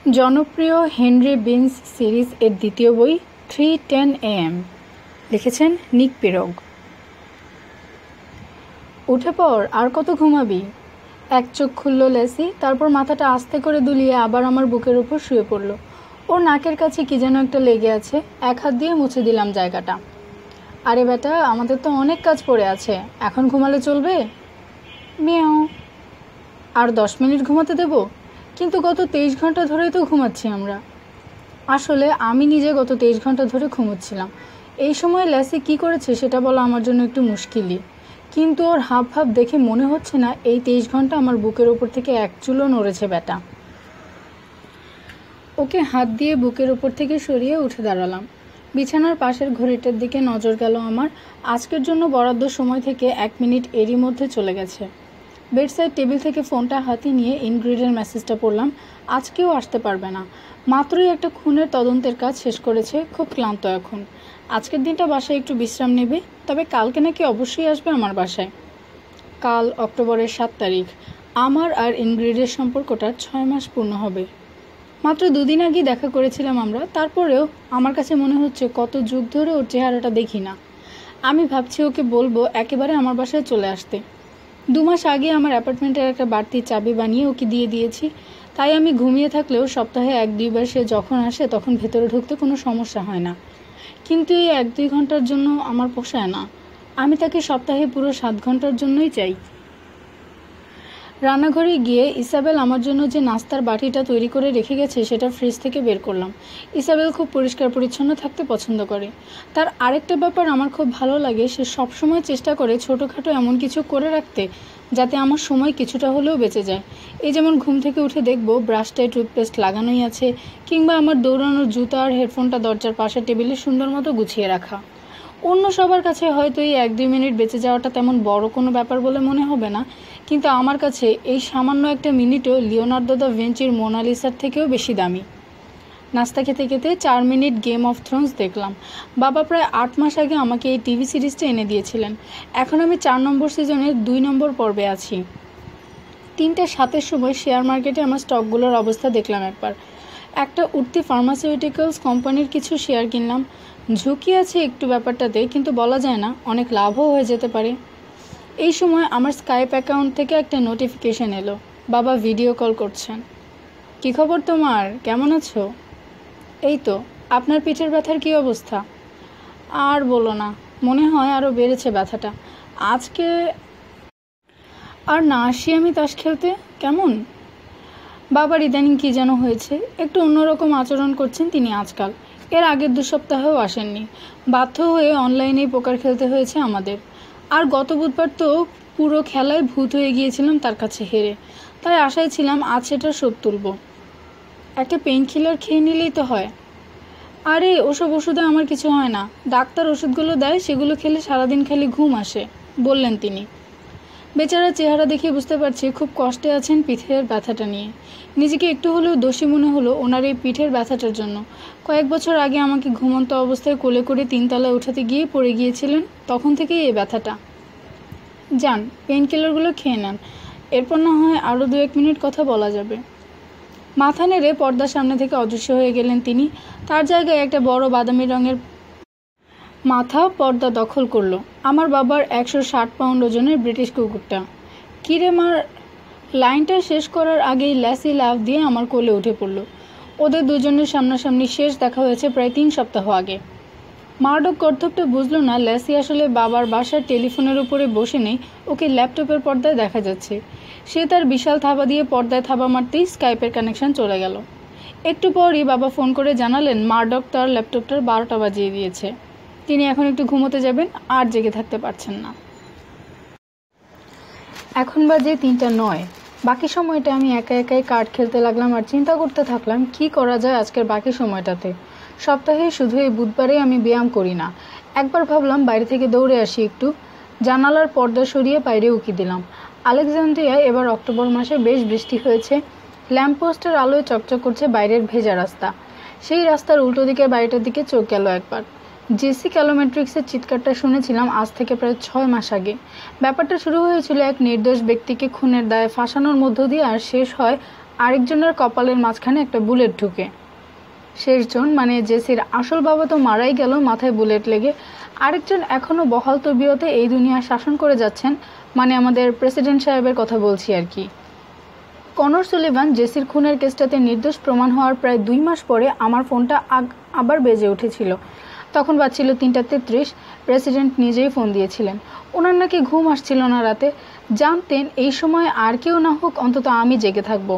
জনপ্রিয় Henry beans series এর দ্বিতীয় বই 3:10 AM লিখেছেন নিক পিরগ। উঠে পড়, আর কত ঘুমাবি? এক চোখ খুলল লেসি, তারপর মাথাটা আস্তে করে দুলিয়ে আবার আমার বুকের উপর শুয়ে পড়ল। ওর নাকের কাছে কি যেন একটা লেগে আছে, এক হাত দিয়ে মুছে দিলাম জায়গাটা। আরে বেটা, আমাদের তো অনেক কাজ পড়ে আছে, এখন ঘুমালে চলবে? মিয়াও। আর 10 মিনিট ঘুমাতে দেব? কিন্তু গত 23 ঘন্টা ধরেই তো ঘুমাচ্ছি আমরা। আসলে আমি নিজে গত 23 ঘন্টা ধরে ঘুমোচ্ছিলাম। এই সময় ল্যাসি কি করেছে সেটা বলা আমার জন্য একটু মুশকিলই, কিন্তু ওর হাব ভাব দেখে মনে হচ্ছে না এই 23 ঘন্টা আমার বুকের ওপর থেকে এক চুলও নড়েছে বেটা। ওকে হাত দিয়ে বুকের ওপর থেকে সরিয়ে উঠে দাঁড়ালাম। বিছানার পাশের ঘড়িটার দিকে নজর গেল আমার। আজকের জন্য বরাদ্দ সময় থেকে 1 মিনিট এরই মধ্যে চলে গেছে। বেডসাইড টেবিল থেকে ফোনটা হাতে নিয়ে ইনগ্রিডের মেসেজটা পড়লাম। আজকেও আসতে পারবে না, মাত্রই একটা খুনের তদন্তের কাজ শেষ করেছে, খুব ক্লান্ত এখন। আজকের দিনটা বাসায় একটু বিশ্রাম নেবে, তবে কালকে নাকি অবশ্যই আসবে আমার বাসায়। কাল অক্টোবরের 7 তারিখ। আমার আর ইনগ্রিডের সম্পর্কটা 6 মাস পূর্ণ হবে। মাত্র 2 দিন আগে দেখা করেছিলাম আমরা, তারপরেও আমার কাছে মনে হচ্ছে কত যুগ ধরে ওর চেহারাটা দেখি না। আমি ভাবছি ওকে বলবো একেবারে আমার বাসায় চলে আসতে। 2 মাস আগে আমার অ্যাপার্টমেন্টের একটা বাড়তি চাবি বানিয়ে ওকে দিয়ে দিয়েছি, তাই আমি ঘুমিয়ে থাকলেও সপ্তাহে 1-2 বার সে যখন আসে তখন ভেতরে ঢুকতে কোনো সমস্যা হয় না। কিন্তু এই 1-2 ঘন্টার জন্য আমার পোষায় না। আমি তাকে সপ্তাহে পুরো 7 ঘন্টার জন্যই চাই। রান্নাঘরে গিয়ে ইসাবেল আমার জন্য যে নাস্তার বাটিটা তৈরি করে রেখে গেছে সেটা ফ্রিজ থেকে বের করলাম। ইসাবেল খুব পরিষ্কার পরিচ্ছন্ন থাকতে পছন্দ করে। তার আরেকটা ব্যাপার আমার খুব ভালো লাগে, সে সবসময় চেষ্টা করে ছোটোখাটো এমন কিছু করে রাখতে যাতে আমার সময় কিছুটা হলেও বেঁচে যায়। এই যেমন ঘুম থেকে উঠে দেখব ব্রাশটায় টুথপেস্ট লাগানোই আছে, কিংবা আমার দৌড়ানোর জুতা আর হেডফোনটা দরজার পাশের টেবিলে সুন্দর মতো গুছিয়ে রাখা। অন্য সবার কাছে হয়তো এই 1-2 মিনিট বেঁচে যাওয়াটা তেমন বড় কোনো ব্যাপার বলে মনে হবে না, কিন্তু আমার কাছে এই সামান্য একটা মিনিটও লিওনার্দো দা ভিঞ্চির মোনালিসার থেকেও বেশি দামি। নাস্তা খেতে খেতে 4 মিনিট গেম অফ থ্রোনস দেখলাম। বাবা প্রায় 8 মাস আগে আমাকে এই টিভি সিরিজটা এনে দিয়েছিলেন। এখন আমি 4 নম্বর সিজনের 2 নম্বর পর্বে আছি। 3:07-এর সময় শেয়ার মার্কেটে আমার স্টকগুলোর অবস্থা দেখলাম একবার। একটা উঠতি ফার্মাসিউটিক্যালস কোম্পানির কিছু শেয়ার কিনলাম। ঝুঁকি আছে একটু ব্যাপারটাতে, কিন্তু বলা যায় না, অনেক লাভও হয়ে যেতে পারে। এই সময় আমার স্কাইপ অ্যাকাউন্ট থেকে একটা নোটিফিকেশন এলো, বাবা ভিডিও কল করছেন। কী খবর তোমার, কেমন আছো? এই তো। আপনার পিঠের ব্যথার কী অবস্থা? আর বলো না, মনে হয় আরও বেড়েছে ব্যথাটা। আজকে আর না আসি আমি তাস খেলতে। কেমন? বাবার ইদানিং কী যেন হয়েছে, একটু অন্যরকম আচরণ করছেন তিনি আজকাল। এর আগের 2 সপ্তাহেও আসেননি। বাধ্য হয়ে অনলাইনেই পোকার খেলতে হয়েছে আমাদের। আর গত বুধবার তো পুরো খেলায় ভূত হয়ে গিয়েছিলাম তার কাছে হেরে, তাই আশায় ছিলাম আজ সেটা শোধ তুলব। একটা পেইন কিলার খেয়ে নিলেই তো হয়। আরে ওসব ওষুধে আমার কিছু হয় না, ডাক্তার ওষুধগুলো দেয় সেগুলো খেলে সারাদিন খালি ঘুম আসে, বললেন তিনি। বেচারা চেহারা দেখে বুঝতে পারছি খুব কষ্টে আছেন পিঠের ব্যথাটা নিয়ে। নিজেকে একটু হলেও দোষী মনে হলো ওনার এই পিঠের ব্যথাটার জন্য। কয়েক বছর আগে আমাকে ঘুমন্ত অবস্থায় কোলে করে 3 তলায় উঠাতে গিয়ে পড়ে গিয়েছিলেন, তখন থেকেই এই ব্যথাটা। যান, পেইন কিলারগুলো খেয়ে নেন, এরপর না হয় আরও 2-1 মিনিট কথা বলা যাবে। মাথা নেড়ে পর্দার সামনে থেকে অদৃশ্য হয়ে গেলেন তিনি। তার জায়গায় একটা বড় বাদামি রঙের মাথা পর্দা দখল করলো। আমার বাবার 160 পাউন্ড ওজনের ব্রিটিশ কুকুরটা। কিরে মার, লাইনটা শেষ করার আগেই ল্যাসি লাফ দিয়ে আমার কোলে উঠে পড়ল। ওদের দুজনের সামনাসামনি শেষ দেখা হয়েছে প্রায় 3 সপ্তাহ আগে। মার্ডক কর্তব্যটা বুঝলো না ল্যাসি আসলে বাবার বাসার টেলিফোনের উপরে বসে নেই, ওকে ল্যাপটপের পর্দায় দেখা যাচ্ছে। সে তার বিশাল থাবা দিয়ে পর্দায় থাবা মারতেই স্কাইপের কানেকশন চলে গেল। একটু পরই বাবা ফোন করে জানালেন মার্ডক তার ল্যাপটপটার 12টা বাজিয়ে দিয়েছে। তিনি এখন একটু ঘুমোতে যাবেন, আর জেগে থাকতে পারছেন না। এখন বাজে 3:09। বাকি সময়টা আমি একা একাই কার্ড খেলতে লাগলাম আর চিন্তা করতে থাকলাম কি করা যায় আজকের বাকি সময়টাতে। সপ্তাহে শুধু এই বুধবারে আমি ব্যায়াম করি না। একবার ভাবলাম বাইরে থেকে দৌড়ে আসি একটু। জানালার পর্দা সরিয়ে বাইরে উকি দিলাম। আলেকজান্দ্রিয়ায় এবার অক্টোবর মাসে বেশ বৃষ্টি হয়েছে। ল্যাম্পপোস্টের আলোয় চকচক করছে বাইরের ভেজা রাস্তা। সেই রাস্তার উল্টো দিকের বাড়িটার দিকে চোখ গেল একবার। জেসি ক্যালোমেট্রিক্সের চিৎকারটা শুনেছিলাম আজ থেকে প্রায় 6 মাস আগে। ব্যাপারটা শুরু হয়েছিল এক নির্দোষ ব্যক্তিকে খুনের দায়ে ফাঁসানোর মধ্য দিয়ে, আর শেষ হয় আরেকজনের কপালের মাঝখানে একটা বুলেট ঢুকে। শেষজন মানে জেসির আসল বাবা তো মারাই গেল মাথায় বুলেট লেগে, আরেকজন এখনও বহাল তবিয়তে এই দুনিয়া শাসন করে যাচ্ছেন, মানে আমাদের প্রেসিডেন্ট সাহেবের কথা বলছি আর কি। কনর সুলিভান জেসির খুনের কেসটাতে নির্দোষ প্রমাণ হওয়ার প্রায় 2 মাস পরে আমার ফোনটা আবার বেজে উঠেছিল। তখন বাজছিল 3:33। প্রেসিডেন্ট নিজেই ফোন দিয়েছিলেন। ওনার নাকি ঘুম আসছিল না রাতে, জানতেন এই সময় আর কেউ না হোক অন্তত আমি জেগে থাকবো।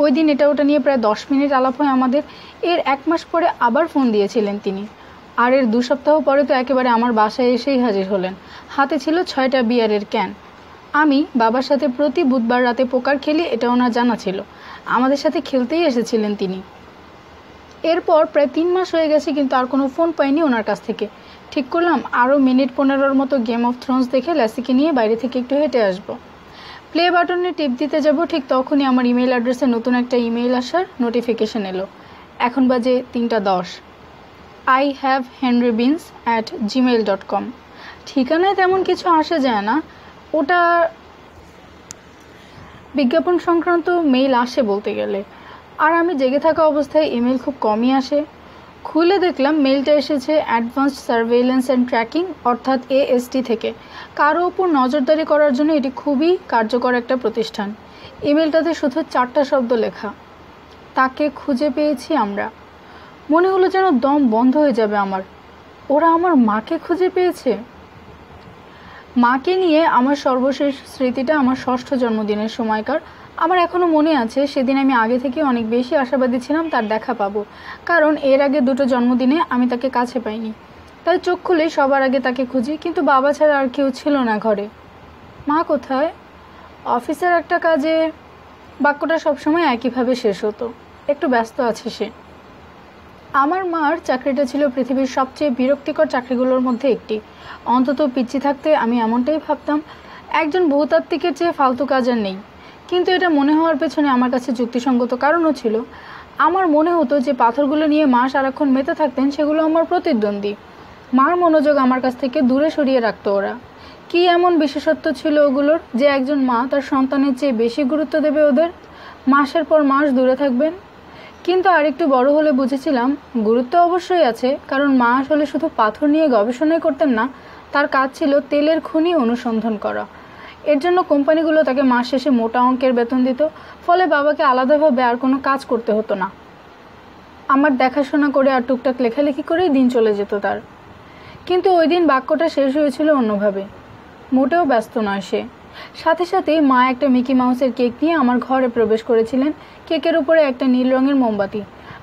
ওই দিন এটা ওটা নিয়ে প্রায় 10 মিনিট আলাপ হয় আমাদের। এর 1 মাস পরে আবার ফোন দিয়েছিলেন তিনি, আর এর 2 সপ্তাহ পরে তো একেবারে আমার বাসায় এসেই হাজির হলেন। হাতে ছিল 6টা বিয়ারের ক্যান। আমি বাবার সাথে প্রতি বুধবার রাতে পোকার খেলি, এটা ওনার জানা ছিল। আমাদের সাথে খেলতেই এসেছিলেন তিনি। এরপর প্রায় 3 মাস হয়ে গেছে, কিন্তু আর কোনো ফোন পাইনি ওনার কাছ থেকে। ঠিক করলাম আরও মিনিট 15 মতো গেম অফ থ্রোনস দেখে ল্যাসিকে নিয়ে বাইরে থেকে একটু হেঁটে আসবো। প্লে বাটনে টিপ দিতে যাব, ঠিক তখনই আমার ইমেল অ্যাড্রেসে নতুন একটা ইমেল আসার নোটিফিকেশন এলো। এখন বাজে 3:10। ihavehenrybeans@gmail.com। ঠিকানায় তেমন কিছু আসে যায় না, ওটা বিজ্ঞাপন সংক্রান্ত মেইল আসে বলতে গেলে। আর আমি জেগে থাকা অবস্থায় ইমেল খুব কমই আসে। খুলে দেখলাম মেইলটা এসেছে অ্যাডভান্সড সার্ভেইলেন্স অ্যান্ড ট্র্যাকিং অর্থাৎ AST থেকে। কারো ওপর নজরদারি করার জন্য এটি খুবই কার্যকর একটা প্রতিষ্ঠান। ইমেলটাতে শুধু 4টা শব্দ লেখা, তাকে খুঁজে পেয়েছি আমরা। মনে হলো যেন দম বন্ধ হয়ে যাবে আমার। ওরা আমার মাকে খুঁজে পেয়েছে। মাকে নিয়ে আমার সর্বশেষ স্মৃতিটা আমার 6ষ্ঠ জন্মদিনের সময়কার। আমার এখনও মনে আছে সেদিন আমি আগে থেকে অনেক বেশি আশাবাদী ছিলাম তার দেখা পাবো, কারণ এর আগে 2টো জন্মদিনে আমি তাকে কাছে পাইনি। তাই চোখ খুলে সবার আগে তাকে খুঁজি, কিন্তু বাবা ছাড়া আর কেউ ছিল না ঘরে। মা কোথায়? অফিসের একটা কাজে। বাক্যটা সবসময় একইভাবে শেষ হতো, একটু ব্যস্ত আছে সে। আমার মার চাকরিটা ছিল পৃথিবীর সবচেয়ে বিরক্তিকর চাকরিগুলোর মধ্যে একটি। অন্তত পিচ্ছি থাকতে আমি এমনটাই ভাবতাম। একজন ভূতাত্ত্বিকের চেয়ে ফালতু কাজ আর নেই। কিন্তু এটা মনে হওয়ার পেছনে আমার কাছে যুক্তিসঙ্গত কারণও ছিল। আমার মনে হতো যে পাথরগুলো নিয়ে মা সারাক্ষণ মেতে থাকতেন সেগুলো আমার প্রতিদ্বন্দ্বী। মার মনোযোগ আমার কাছ থেকে দূরে সরিয়ে রাখতো ওরা। কি এমন বিশেষত্ব ছিল ওগুলোর যে একজন মা তার সন্তানের চেয়ে বেশি গুরুত্ব দেবে ওদের, মাসের পর মাস দূরে থাকবেন? কিন্তু আরেকটু বড় হলে বুঝেছিলাম গুরুত্ব অবশ্যই আছে, কারণ মা আসলে শুধু পাথর নিয়ে গবেষণাই করতেন না, তার কাজ ছিল তেলের খনি অনুসন্ধান করা। এর জন্য কোম্পানিগুলো তাকে মাস শেষে মোটা অঙ্কের বেতন দিত, ফলে বাবাকে আলাদাভাবে আর কোনো কাজ করতে হতো না। আমার দেখাশোনা করে আর টুকটাক লেখালেখি করেই দিন চলে যেত তার। কিন্তু ওই দিন বাক্যটা শেষ হয়েছিল অন্যভাবে। মোটেও ব্যস্ত নয় সে। সাথে সাথেই মা একটা মিকি মাউসের কেক নিয়ে আমার ঘরে প্রবেশ করেছিলেন। কেকের উপরে একটা নীল রঙের মোমবাতি।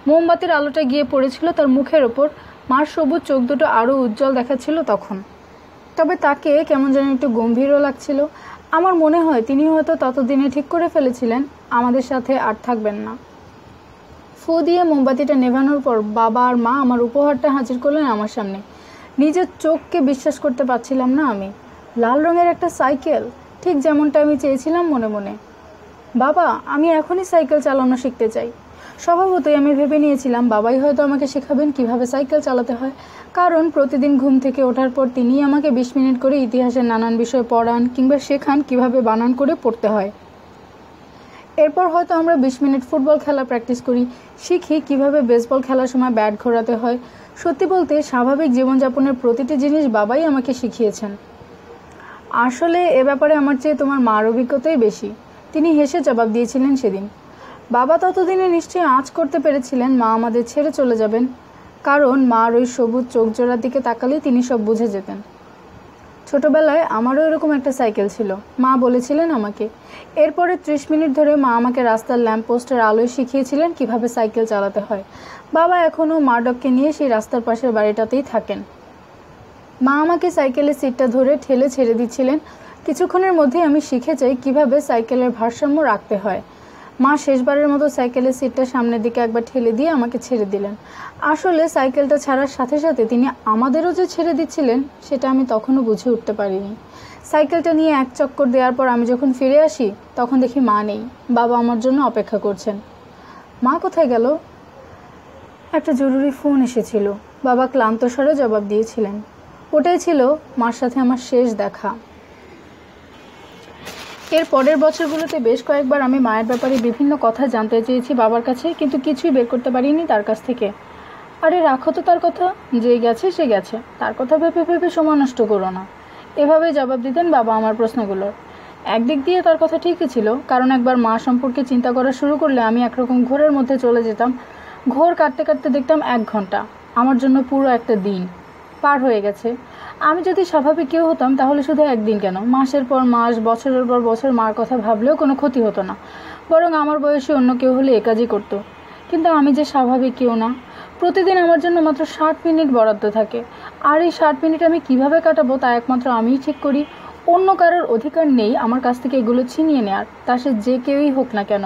মোমবাতির আলোটা গিয়ে পড়েছিল তার মুখের ওপর। মার সবুজ চোখ দুটো আরও উজ্জ্বল দেখাচ্ছিল তখন। তবে তাকে কেমন যেন একটু গম্ভীরও লাগছিল। আমার মনে হয় তিনি হয়তো ততদিনে ঠিক করে ফেলেছিলেন আমাদের সাথে আর থাকবেন না। ফু দিয়ে মোমবাতিটা নেভানোর পর বাবা আর মা আমার উপহারটা হাজির করলেন আমার সামনে। নিজের চোখকে বিশ্বাস করতে পারছিলাম না আমি। লাল রঙের একটা সাইকেল, ঠিক যেমনটা আমি চেয়েছিলাম মনে মনে। বাবা, আমি এখনই সাইকেল চালানো শিখতে চাই। স্বভাবতই আমি ভেবে নিয়েছিলাম বাবাই হয়তো আমাকে শেখাবেন কিভাবে সাইকেল চালাতে হয়, কারণ প্রতিদিন ঘুম থেকে ওঠার পর তিনিই আমাকে 20 মিনিট করে ইতিহাসের নানান বিষয় পড়ান কিংবা শেখান কিভাবে বানান করে পড়তে হয়। এরপর হয়তো আমরা 20 মিনিট ফুটবল খেলা প্র্যাকটিস করি, শিখি কিভাবে বেসবল খেলার সময় ব্যাট ঘোরাতে হয়। সত্যি বলতে স্বাভাবিক জীবনযাপনের প্রতিটি জিনিস বাবাই আমাকে শিখিয়েছেন। আসলে এ ব্যাপারে আমার চেয়ে তোমার মার অভিজ্ঞতাই বেশি, তিনি হেসে জবাব দিয়েছিলেন সেদিন। বাবা ততদিনে নিশ্চয়ই আঁচ করতে পেরেছিলেন মা আমাদের ছেড়ে চলে যাবেন, কারণ মার ওই সবুজ চোখ জোড়ার দিকে তাকালেই তিনি সব বুঝে যেতেন। ছোটবেলায় আমারও এরকম একটা সাইকেল ছিল, মা বলেছিলেন আমাকে। এরপরে 30 মিনিট ধরে মা আমাকে রাস্তার ল্যাম্পপোস্টের আলোয় শিখিয়েছিলেন কিভাবে সাইকেল চালাতে হয়। বাবা এখনও মার্ডককে নিয়ে সেই রাস্তার পাশের বাড়িটাতেই থাকেন। মা আমাকে সাইকেলের সিটটা ধরে ঠেলে ছেড়ে দিচ্ছিলেন। কিছুক্ষণের মধ্যেই আমি শিখে যাই কিভাবে সাইকেলের ভারসাম্য রাখতে হয়। মা শেষবারের মতো সাইকেলের সিটটা সামনের দিকে একবার ঠেলে দিয়ে আমাকে ছেড়ে দিলেন। আসলে সাইকেলটা ছাড়ার সাথে সাথে তিনি আমাদেরও যে ছেড়ে দিচ্ছিলেন সেটা আমি তখনও বুঝে উঠতে পারিনি। সাইকেলটা নিয়ে এক চক্কর দেওয়ার পর আমি যখন ফিরে আসি তখন দেখি মা নেই, বাবা আমার জন্য অপেক্ষা করছেন। মা কোথায় গেল? একটা জরুরি ফোন এসেছিল, বাবা ক্লান্ত স্বরে জবাব দিয়েছিলেন। ওটাই ছিল মার সাথে আমার শেষ দেখা। এর পরের বছরগুলোতে বেশ কয়েকবার আমি মায়ের ব্যাপারে বিভিন্ন কথা জানতে চেয়েছি বাবার কাছে, কিন্তু কিছুই বের করতে পারিনি তার কাছ থেকে। আরে রাখো তো তার কথা, যে গেছে সে গেছে, তার কথা ভেবে ভেবে সময় নষ্ট করো না, এভাবেই জবাব দিতেন বাবা আমার প্রশ্নগুলোর। একদিক দিয়ে তার কথা ঠিকই ছিল, কারণ একবার মা সম্পর্কে চিন্তা করা শুরু করলে আমি একরকম ঘোরের মধ্যে চলে যেতাম। ঘোর কাটতে কাটতে দেখতাম 1 ঘন্টা আমার জন্য পুরো একটা দিন পার হয়ে গেছে। আমি যদি স্বাভাবিক কেউ হতাম তাহলে শুধু একদিন কেন, মাসের পর মাস, বছরের পর বছর মার কথা ভাবলেও কোনো ক্ষতি হতো না, বরং আমার বয়সী অন্য কেউ হলে এ কাজই করতো। কিন্তু আমি যে স্বাভাবিক কেউ না। প্রতিদিন আমার জন্য মাত্র 60 মিনিট বরাদ্দ থাকে, আর এই 60 মিনিট আমি কিভাবে কাটাবো তা একমাত্র আমিই ঠিক করি। অন্য কারোর অধিকার নেই আমার কাছ থেকে এগুলো ছিনিয়ে নেওয়ার, তা সে যে কেউই হোক না কেন।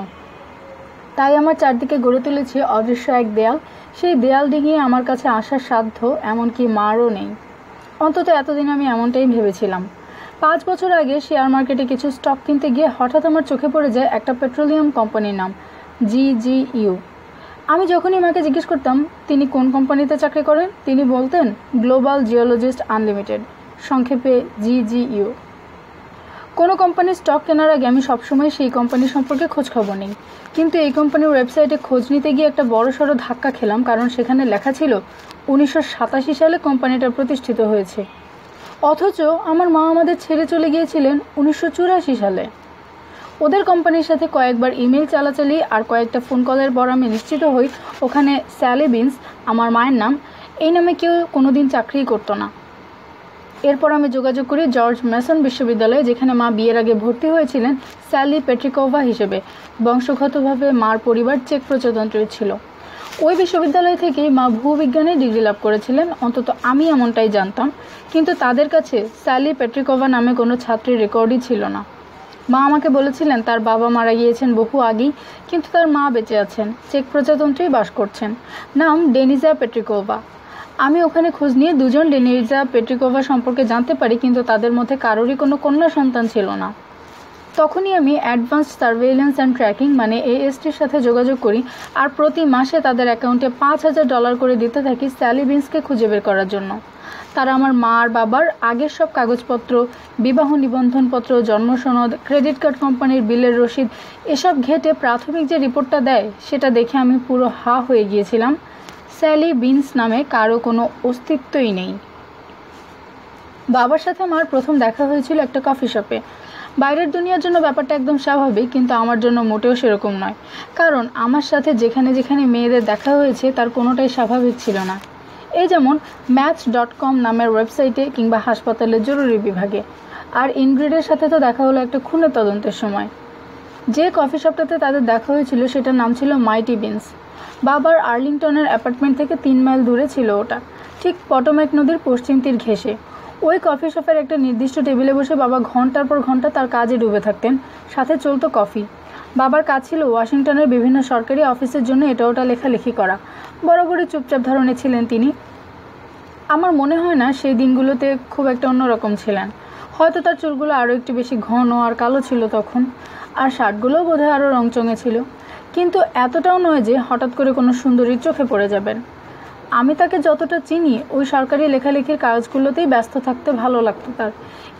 তাই আমার চারদিকে গড়ে তুলেছে অদৃশ্য এক দেয়াল। সেই দেয়াল ডিঙিয়ে আমার কাছে আসার সাধ্য এমনকি মারও নেই। অন্তত এতদিন আমি এমনটাই ভেবেছিলাম। 5 বছর আগে শেয়ার মার্কেটে কিছু স্টক কিনতে গিয়ে হঠাৎ আমার চোখে পড়ে যায় একটা পেট্রোলিয়াম কোম্পানির নাম, GGU। আমি যখনই মাকে জিজ্ঞেস করতাম তিনি কোন কোম্পানিতে চাকরি করেন, তিনি বলতেন গ্লোবাল জিওলজিস্ট আনলিমিটেড, সংক্ষেপে GGU। কোনো কোম্পানির স্টক কেনার আগে আমি সবসময় সেই কোম্পানি সম্পর্কে খোঁজখবর নিই, কিন্তু এই কোম্পানির ওয়েবসাইটে খোঁজ নিতে গিয়ে একটা বড়সড় ধাক্কা খেলাম, কারণ সেখানে লেখা ছিল 1987 সালে কোম্পানিটা প্রতিষ্ঠিত হয়েছে, অথচ আমার মা আমাদের ছেড়ে চলে গিয়েছিলেন 1984 সালে। ওদের কোম্পানির সাথে কয়েকবার ইমেল চালাচালি আর কয়েকটা ফোন কলের পর আমি নিশ্চিত হই ওখানে স্যালি বিন্স, আমার মায়ের নাম, এই নামে কেউ কোনোদিন চাকরিই করতো না। এরপর আমি যোগাযোগ করি জর্জ মেসন বিশ্ববিদ্যালয়ে, যেখানে মা বিয়ের আগে ভর্তি হয়েছিলেন স্যালি পেট্রিকোভা হিসেবে। বংশগতভাবে মার পরিবার চেক প্রজাতন্ত্রের ছিল। ওই বিশ্ববিদ্যালয় থেকেই মা ভূবিজ্ঞানে ডিগ্রি লাভ করেছিলেন, অন্তত আমি এমনটাই জানতাম। কিন্তু তাদের কাছে স্যালি পেট্রিকোভা নামে কোনো ছাত্রীর রেকর্ডই ছিল না। মা আমাকে বলেছিলেন তার বাবা মারা গিয়েছেন বহু আগেই, কিন্তু তার মা বেঁচে আছেন, চেক প্রজাতন্ত্রেই বাস করছেন, নাম ডেনিজা পেট্রিকোভা। আমি ওখানে খোঁজ নিয়ে 2জন ডেনিজা পেট্রিকোভা সম্পর্কে জানতে পারি, কিন্তু তাদের মধ্যে কারোরই কোনো কন্যা সন্তান ছিল না। তখনই আমি অ্যাডভান্সড সার্ভেইলেন্স অ্যান্ড ট্র্যাকিং মানে ASTর সাথে যোগাযোগ করি, আর প্রতি মাসে তাদের অ্যাকাউন্টে $5000 করে দিতে থাকি স্যালি বিন্সকে খুঁজে বের করার জন্য। তারা আমার মা আর বাবার আগের সব কাগজপত্র, বিবাহ নিবন্ধনপত্র, জন্মসনদ, ক্রেডিট কার্ড কোম্পানির বিলের রসিদ এসব ঘেঁটে প্রাথমিক যে রিপোর্টটা দেয় সেটা দেখে আমি পুরো হা হয়ে গিয়েছিলাম। স্যালি বিন্স নামে কারো কোনো অস্তিত্বই নেই। বাবার সাথে আমার প্রথম দেখা হয়েছিল একটা কফি শপে। বাইরের দুনিয়ার জন্য ব্যাপারটা একদম স্বাভাবিক, কিন্তু আমার জন্য মোটেও সেরকম নয়, কারণ আমার সাথে যেখানে যেখানে মেয়েদের দেখা হয়েছে তার কোনোটাই স্বাভাবিক ছিল না। এই যেমন ম্যাথস.com নামের ওয়েবসাইটে, কিংবা হাসপাতালের জরুরি বিভাগে। আর ইনগ্রিডের সাথে তো দেখা হলো একটা খুনের তদন্তের সময়। যে কফি শপটাতে তাদের দেখা হয়েছিল সেটার নাম ছিল মাইটি বিনস। বাবার আর্লিংটনের অ্যাপার্টমেন্ট থেকে 3 মাইল দূরে ছিল ওটা, ঠিক পটোম্যাক নদীর পশ্চিম তীর ঘেঁষে। ওই কফি শপের একটা নির্দিষ্ট টেবিলে বসে বাবা ঘন্টার পর ঘন্টা তার কাজে ডুবে থাকতেন, সাথে চলতো কফি। বাবার কাজ ছিল ওয়াশিংটনের বিভিন্ন সরকারি অফিসের জন্য এটা ওটা লেখালেখি করা। বরাবরই চুপচাপ ধরনের ছিলেন তিনি। আমার মনে হয় না সেই দিনগুলোতে খুব একটা অন্যরকম ছিলেন। হয়তো তার চুলগুলো আরও একটু বেশি ঘন আর কালো ছিল তখন, আর শার্টগুলোও বোধহয় আরও রংচঙে ছিল, কিন্তু এতটাও নয় যে হঠাৎ করে কোনো সুন্দরীর চোখে পড়ে যাবেন। আমি তাকে যতটা চিনি ওই সরকারি লেখালেখির কাজগুলোতেই ব্যস্ত থাকতে ভালো লাগতো তার।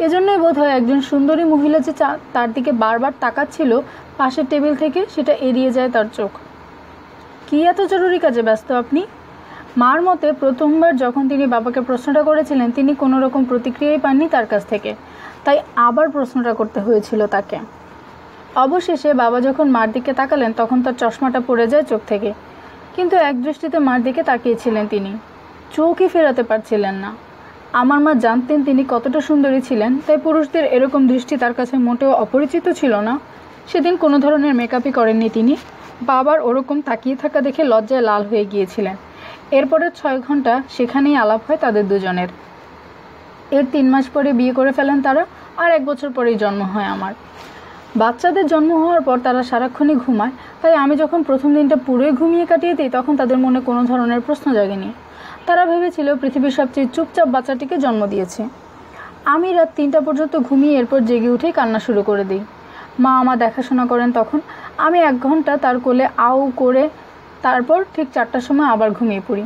এজন্যই বোধহয় একজন সুন্দরী মহিলা যে তার দিকে বারবার তাকাচ্ছিল পাশের টেবিল থেকে, সেটা এড়িয়ে যায় তার চোখ। কী এত জরুরি কাজে ব্যস্ত আপনি? মার মতে প্রথমবার যখন তিনি বাবাকে প্রশ্নটা করেছিলেন তিনি কোনো রকম প্রতিক্রিয়াই পাননি তার কাছ থেকে, তাই আবার প্রশ্নটা করতে হয়েছিল তাকে। অবশেষে বাবা যখন মার দিকে তাকালেন তখন তার চশমাটা পড়ে যায় চোখ থেকে, কিন্তু এক দৃষ্টিতে মার দিকে তাকিয়েছিলেন তিনি, চোখই ফেরাতে পারছিলেন না। আমার মা জানতেন তিনি কতটা সুন্দরী ছিলেন, তাই পুরুষদের এরকম দৃষ্টি তার কাছে মোটেও অপরিচিত ছিল না। সেদিন কোনো ধরনের মেকআপই করেননি তিনি। বাবার ওরকম তাকিয়ে থাকা দেখে লজ্জায় লাল হয়ে গিয়েছিলেন। এরপরের 6 ঘন্টা সেখানেই আলাপ হয় তাদের দুজনের। এর 3 মাস পরে বিয়ে করে ফেলেন তারা, আর 1 বছর পরেই জন্ম হয় আমার। বাচ্চাদের জন্ম হওয়ার পর তারা সারাক্ষণই ঘুমায়, তাই আমি যখন প্রথম দিনটা পুরোই ঘুমিয়ে কাটিয়ে দিই তখন তাদের মনে কোনো ধরনের প্রশ্ন জাগেনি। তারা ভেবেছিল পৃথিবীর সবচেয়ে চুপচাপ বাচ্চাটিকে জন্ম দিয়েছে। আমি রাত 3টা পর্যন্ত ঘুমিয়ে এরপর জেগে উঠেই কান্না শুরু করে দিই। মা আমার দেখাশোনা করেন তখন। আমি 1 ঘন্টা তার কোলে আউ করে তারপর ঠিক 4টার সময় আবার ঘুমিয়ে পড়ি।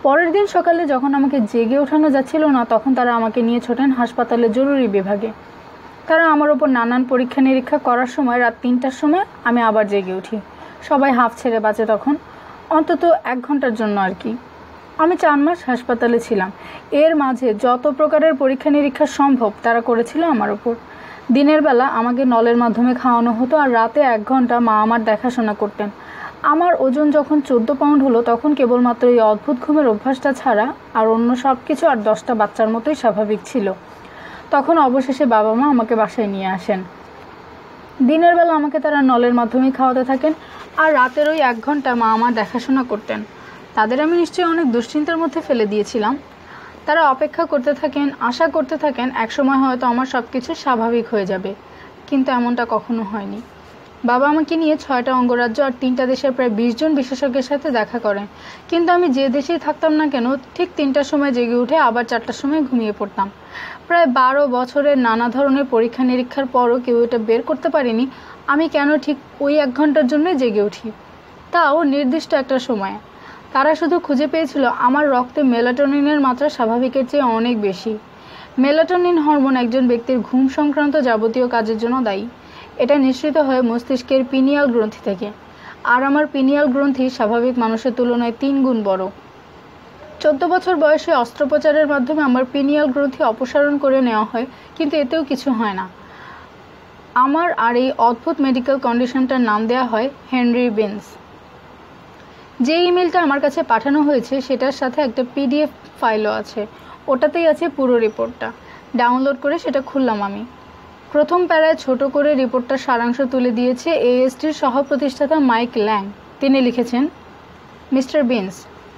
পরের দিন সকালে যখন আমাকে জেগে ওঠানো যাচ্ছিল না তখন তারা আমাকে নিয়ে ছোটেন হাসপাতালের জরুরি বিভাগে। তারা আমার ওপর নানান পরীক্ষা নিরীক্ষা করার সময় রাত 3টার সময় আমি আবার জেগে উঠি। সবাই হাঁফ ছেড়ে বাঁচে তখন, অন্তত 1 ঘন্টার জন্য আর কি। আমি 4 মাস হাসপাতালে ছিলাম। এর মাঝে যত প্রকারের পরীক্ষা নিরীক্ষা সম্ভব তারা করেছিল আমার ওপর। দিনের বেলা আমাকে নলের মাধ্যমে খাওয়ানো হতো, আর রাতে 1 ঘন্টা মা আমার দেখাশোনা করতেন। আমার ওজন যখন 14 পাউন্ড হলো তখন কেবলমাত্র এই অদ্ভুত ঘুমের অভ্যাসটা ছাড়া আর অন্য সব কিছু আর 10টা বাচ্চার মতোই স্বাভাবিক ছিল। তখন অবশেষে বাবা মা আমাকে বাসায় নিয়ে আসেন। দিনের বেলা আমাকে তারা নলের মাধ্যমেই খাওয়াতে থাকেন, আর রাতের ওই 1 ঘন্টা মা আমার দেখাশোনা করতেন। তাদের আমি নিশ্চয়ই অনেক দুশ্চিন্তার মধ্যে ফেলে দিয়েছিলাম। তারা অপেক্ষা করতে থাকেন, আশা করতে থাকেন একসময় হয়তো আমার সব কিছু স্বাভাবিক হয়ে যাবে, কিন্তু এমনটা কখনো হয়নি। বাবা আমাকে নিয়ে 6টা অঙ্গরাজ্য আর 3টা দেশের প্রায় 20 জন বিশেষজ্ঞের সাথে দেখা করেন, কিন্তু আমি যে দেশেই থাকতাম না কেন ঠিক 3টার সময় জেগে উঠে আবার 4টার সময় ঘুমিয়ে পড়তাম। প্রায় 12 বছরের নানা ধরনের পরীক্ষা নিরীক্ষার পরও কেউ এটা বের করতে পারেনি আমি কেন ঠিক ওই 1 ঘন্টার জন্যই জেগে উঠি, তাও নির্দিষ্ট একটা সময়ে। তারা শুধু খুঁজে পেয়েছিল আমার রক্তে মেলাটোনিনের মাত্রা স্বাভাবিকের চেয়ে অনেক বেশি। মেলাটোনিন হরমোন একজন ব্যক্তির ঘুম সংক্রান্ত যাবতীয় কাজের জন্য দায়ী। এটা নিঃসৃত হয় মস্তিষ্কের পিনিয়াল গ্রন্থি থেকে, আর আমার পিনিয়াল গ্রন্থি স্বাভাবিক মানুষের তুলনায় 3 গুণ বড়। 14 বছর বয়সে অস্ত্রোপচারের মাধ্যমে আমার পিনিয়াল গ্রন্থি অপসারণ করে নেওয়া হয়, কিন্তু এতেও কিছু হয় না। আমার আর এই অদ্ভুত মেডিকেল কন্ডিশনটার নাম দেওয়া হয় হেনরি বিন্স। যে ইমেলটা আমার কাছে পাঠানো হয়েছে সেটার সাথে একটা পিডিএফ ফাইলও আছে, ওটাতেই আছে পুরো রিপোর্টটা। ডাউনলোড করে সেটা খুললাম আমি। প্রথম প্যারায় ছোট করে রিপোর্টটার সারাংশ তুলে দিয়েছে এএসটির সহ-প্রতিষ্ঠাতা মাইক ল্যাং। তিনি লিখেছেন, মিস্টার বিন্স,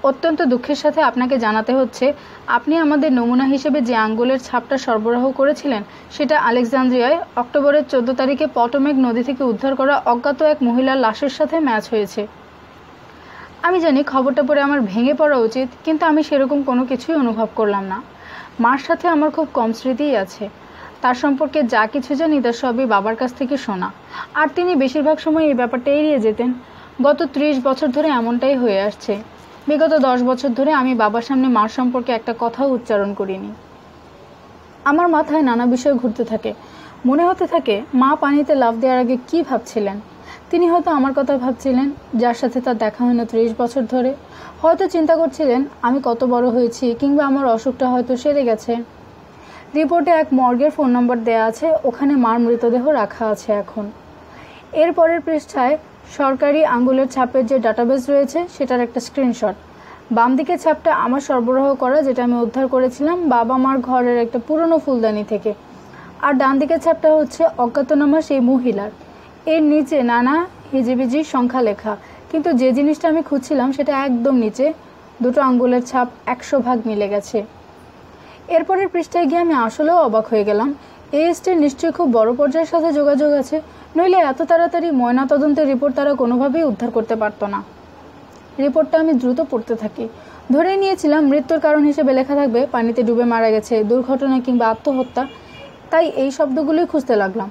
অত্যন্ত দুঃখের সাথে আপনাকে জানাতে হচ্ছে আপনি আমাদের নমুনা হিসেবে যে আঙ্গুলের ছাপটা সরবরাহ করেছিলেন সেটা আলেকজান্দ্রিয়ায় অক্টোবরের 14 তারিখে পটোমেক নদী থেকে উদ্ধার করা অজ্ঞাত এক মহিলার লাশের সাথে ম্যাচ হয়েছে। আমি জানি খবরটা পড়ে আমার ভেঙে পড়া উচিত, কিন্তু আমি সেরকম কোনো কিছুই অনুভব করলাম না। মার সাথে আমার খুব কম স্মৃতিই আছে। তার সম্পর্কে যা কিছু জানি তার সবই বাবার কাছ থেকে শোনা, আর তিনি বেশিরভাগ সময় এই ব্যাপারটা এড়িয়ে যেতেন। গত 30 বছর ধরে এমনটাই হয়ে আসছে। বিগত 10 বছর ধরে আমি বাবার সামনে মার সম্পর্কে একটা কথাও উচ্চারণ করিনি। আমার মাথায় নানা বিষয় ঘুরতে থাকে। মনে হতে থাকে মা পানিতে লাফ দেওয়ার আগে কি ভাবছিলেন। তিনি হয়তো আমার কথা ভাবছিলেন, যার সাথে তার দেখা হয় না 30 বছর ধরে। হয়তো চিন্তা করছিলেন আমি কত বড় হয়েছি, কিংবা আমার অসুখটা হয়তো সেরে গেছে। রিপোর্টে এক মর্গের ফোন নম্বর দেয়া আছে, ওখানে মার মৃতদেহ রাখা আছে এখন। এর পরের পৃষ্ঠায় সরকারি আঙ্গুলের ছাপের যে ডাটাবেস রয়েছে সেটার একটা স্ক্রিনশট। বাম দিকের ছাপটা আমার সরবরাহ করা, যেটা আমি উদ্ধার করেছিলাম বাবা মার ঘরের একটা পুরনো ফুলদানি থেকে, আর ডান দিকের ছাপটা হচ্ছে অজ্ঞাতনামা সেই মহিলার। এর নিচে নানা হিজিবিজি সংখ্যা লেখা, কিন্তু যে জিনিসটা আমি খুঁজছিলাম সেটা একদম নিচে। 2টো আঙ্গুলের ছাপ 100% মিলে গেছে। এরপরের পৃষ্ঠায় গিয়ে আমি আসলেও অবাক হয়ে গেলাম। এএসটির নিশ্চয়ই খুব বড় পর্যায়ের সাথে যোগাযোগ আছে, নইলে এত তাড়াতাড়ি ময়নাতদন্তের রিপোর্ট তারা কোনোভাবেই উদ্ধার করতে পারতো না। রিপোর্টটা আমি দ্রুত পড়তে থাকি। ধরে নিয়েছিলাম মৃত্যুর কারণ হিসেবে লেখা থাকবে পানিতে ডুবে মারা গেছে, দুর্ঘটনা কিংবা আত্মহত্যা, তাই এই শব্দগুলোই খুঁজতে লাগলাম।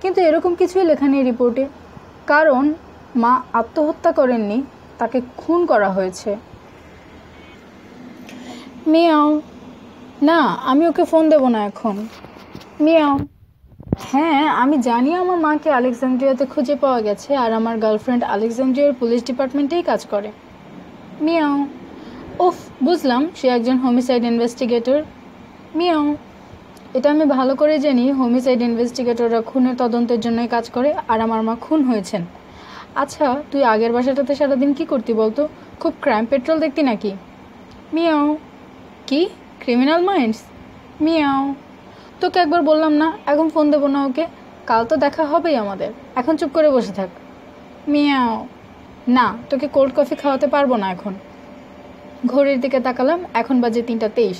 কিন্তু এরকম কিছুই লেখা নেই রিপোর্টে। কারণ মা আত্মহত্যা করেননি, তাকে খুন করা হয়েছে। মিয়াও। না, আমি ওকে ফোন দেব না এখন। মিয়াও। হ্যাঁ, আমি জানি আমার মাকে আলেকজান্দ্রিয়াতে খুঁজে পাওয়া গেছে, আর আমার গার্লফ্রেন্ড আলেকজান্দ্রিয়ার পুলিশ ডিপার্টমেন্টেই কাজ করে। মিয়াও। উফ, বুঝলাম, সে একজন হোমিসাইড ইনভেস্টিগেটর। মিয়াও। এটা আমি ভালো করে জানি হোমিসাইড ইনভেস্টিগেটররা খুনের তদন্তের জন্যই কাজ করে, আর আমার মা খুন হয়েছেন। আচ্ছা, তুই আগের বাসাটাতে সারাদিন কি করতি বলতো? খুব ক্রাইম পেট্রোল দেখতি নাকি? মিয়াও। কি? Criminal minds? মিয়াও। তোকে একবার বললাম না এখন ফোন দেবো না ওকে, কাল তো দেখা হবেই আমাদের, এখন চুপ করে বসে থাক। মিয়াও। না, তোকে কোল্ড কফি খাওয়াতে পারবো না এখন। ঘড়ির দিকে তাকালাম, এখন বাজে 3:23।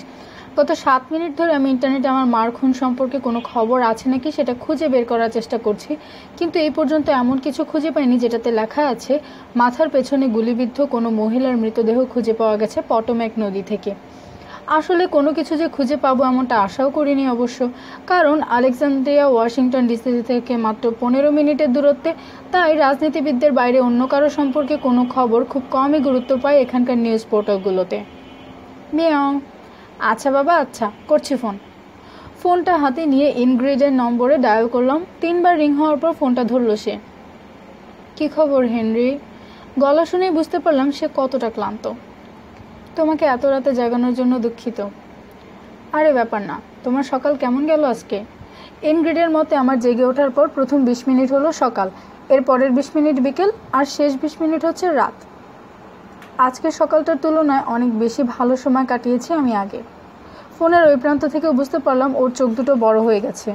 গত 7 মিনিট ধরে আমি ইন্টারনেটে আমার মার খুন সম্পর্কে কোনো খবর আছে নাকি সেটা খুঁজে বের করার চেষ্টা করছি, কিন্তু এই পর্যন্ত এমন কিছু খুঁজে পাইনি যেটাতে লেখা আছে মাথার পেছনে গুলিবিদ্ধ কোনো মহিলার মৃতদেহ খুঁজে পাওয়া গেছে পটোমেক নদী থেকে। আসলে কোনো কিছু যে খুঁজে পাবো এমনটা আশাও করিনি অবশ্য, কারণ আলেকজান্দ্রিয়া ওয়াশিংটন ডিসি থেকে মাত্র 15 মিনিটের দূরত্বে, তাই রাজনীতিবিদদের বাইরে অন্য কারো সম্পর্কে কোনো খবর খুব কমই গুরুত্ব পায় এখানকার নিউজ পোর্টালগুলোতে। মিয়াও। আচ্ছা বাবা, আচ্ছা, করছি ফোন। ফোনটা হাতে নিয়ে ইনগ্রিডের নম্বরে ডায়াল করলাম। 3বার রিং হওয়ার পর ফোনটা ধরলো সে। কি খবর হেনরি? গলা শুনেই বুঝতে পারলাম সে কতটা ক্লান্ত। তোমাকে এত রাতে জাগানোর জন্য দুঃখিত। আরে ব্যাপার না, তোমার সকাল কেমন গেল আজকে? ইনগ্রিডের মতে আমার জেগে ওঠার পর প্রথম 20 মিনিট হলো সকাল, এর পরের 20 মিনিট বিকেল, আর শেষ 20 মিনিট হচ্ছে রাত। আজকের সকালটার তুলনায় অনেক বেশি ভালো সময় কাটিয়েছি আমি আগে। ফোনের ওই প্রান্ত থেকেও বুঝতে পারলাম ওর চোখ দুটো বড় হয়ে গেছে।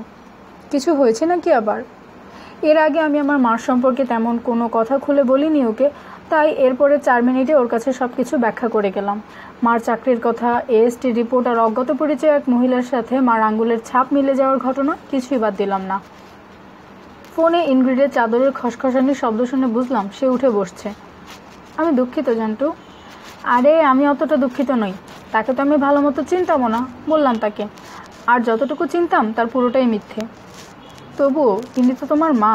কিছু হয়েছে নাকি আবার? এর আগে আমি আমার মার সম্পর্কে তেমন কোনো কথা খুলে বলিনি ওকে, তাই এরপরে 4 মিনিটে ওর কাছে সব কিছু ব্যাখ্যা করে গেলাম। মার চাকরির কথা, এএসটি রিপোর্ট আর অজ্ঞাত পরিচয় এক মহিলার সাথে মার আঙ্গুলের ছাপ মিলে যাওয়ার ঘটনা, কিছুই বাদ দিলাম না। ফোনে ইনগ্রিডের চাদরের খসখসানির শব্দ শুনে বুঝলাম সে উঠে বসছে। আমি দুঃখিত জান্টু। আরে আমি অতটা দুঃখিত নই, তাকে তো আমি ভালো মতো চিনতামও না, বললাম তাকে। আর যতটুকু চিনতাম তার পুরোটাই মিথ্যে। তবুও তিনি তো তোমার মা।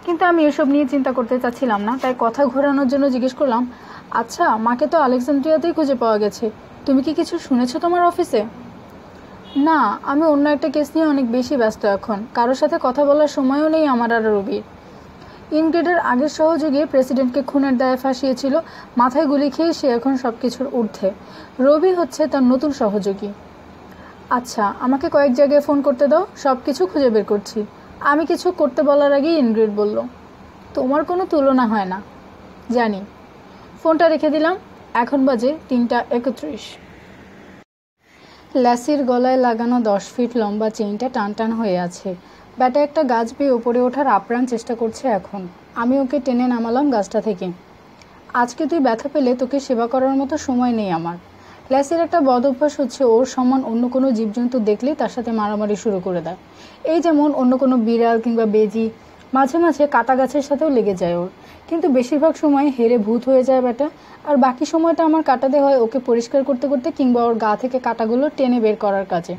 কিন্তু আমি এসব নিয়ে চিন্তা করতে চাচ্ছিলাম না, তাই কথা ঘোরানোর জন্য জিজ্ঞেস করলাম, আচ্ছা মাকে তো আলেকজান্দ্রিয়াতেই খুঁজে পাওয়া গেছে, তুমি কি কিছু শুনেছো তোমার অফিসে? না, আমি অন্য একটা কেস নিয়ে অনেক বেশি ব্যস্ত এখন, কারোর সাথে কথা বলার সময়ও নেই আমার আর রবির। ইনগ্রিডের আগের সহযোগী প্রেসিডেন্টকে খুনের দায়ে ফাঁসিয়েছিল, মাথায় গুলি খেয়ে সে এখন সব কিছুর ঊর্ধ্বে। রবি হচ্ছে তার নতুন সহযোগী। আচ্ছা, আমাকে কয়েক জায়গায় ফোন করতে দাও, সব কিছু খুঁজে বের করছি। আমি কিছু করতে বলার আগেই ইনগ্রিড বলল, তোমার কোনো তুলনা হয় না। জানি। ফোনটা রেখে দিলাম। এখন বাজে 3:31। ল্যাসির গলায় লাগানো 10 ফিট লম্বা চেইনটা টান টান হয়ে আছে। ব্যাটা একটা গাছ বেয়ে ওপরে ওঠার আপ্রাণ চেষ্টা করছে এখন। আমি ওকে টেনে নামালাম গাছটা থেকে। আজকে তুই ব্যথা পেলে তোকে সেবা করার মতো সময় নেই আমার। ল্যাসির একটা বদ অভ্যাস হচ্ছে ওর সমান অন্য কোনো জীবজন্তু দেখলেই তার সাথে মারামারি শুরু করে দেয়। এই যেমন অন্য কোনো বিড়াল কিংবা বেজি, মাঝে মাঝে কাটা গাছের সাথেও লেগে যায় ওর। কিন্তু বেশিরভাগ সময় হেরে ভূত হয়ে যায় ব্যাটা, আর বাকি সময়টা আমার কাটাতে হয় ওকে পরিষ্কার করতে করতে কিংবা ওর গা থেকে কাটাগুলো টেনে বের করার কাজে।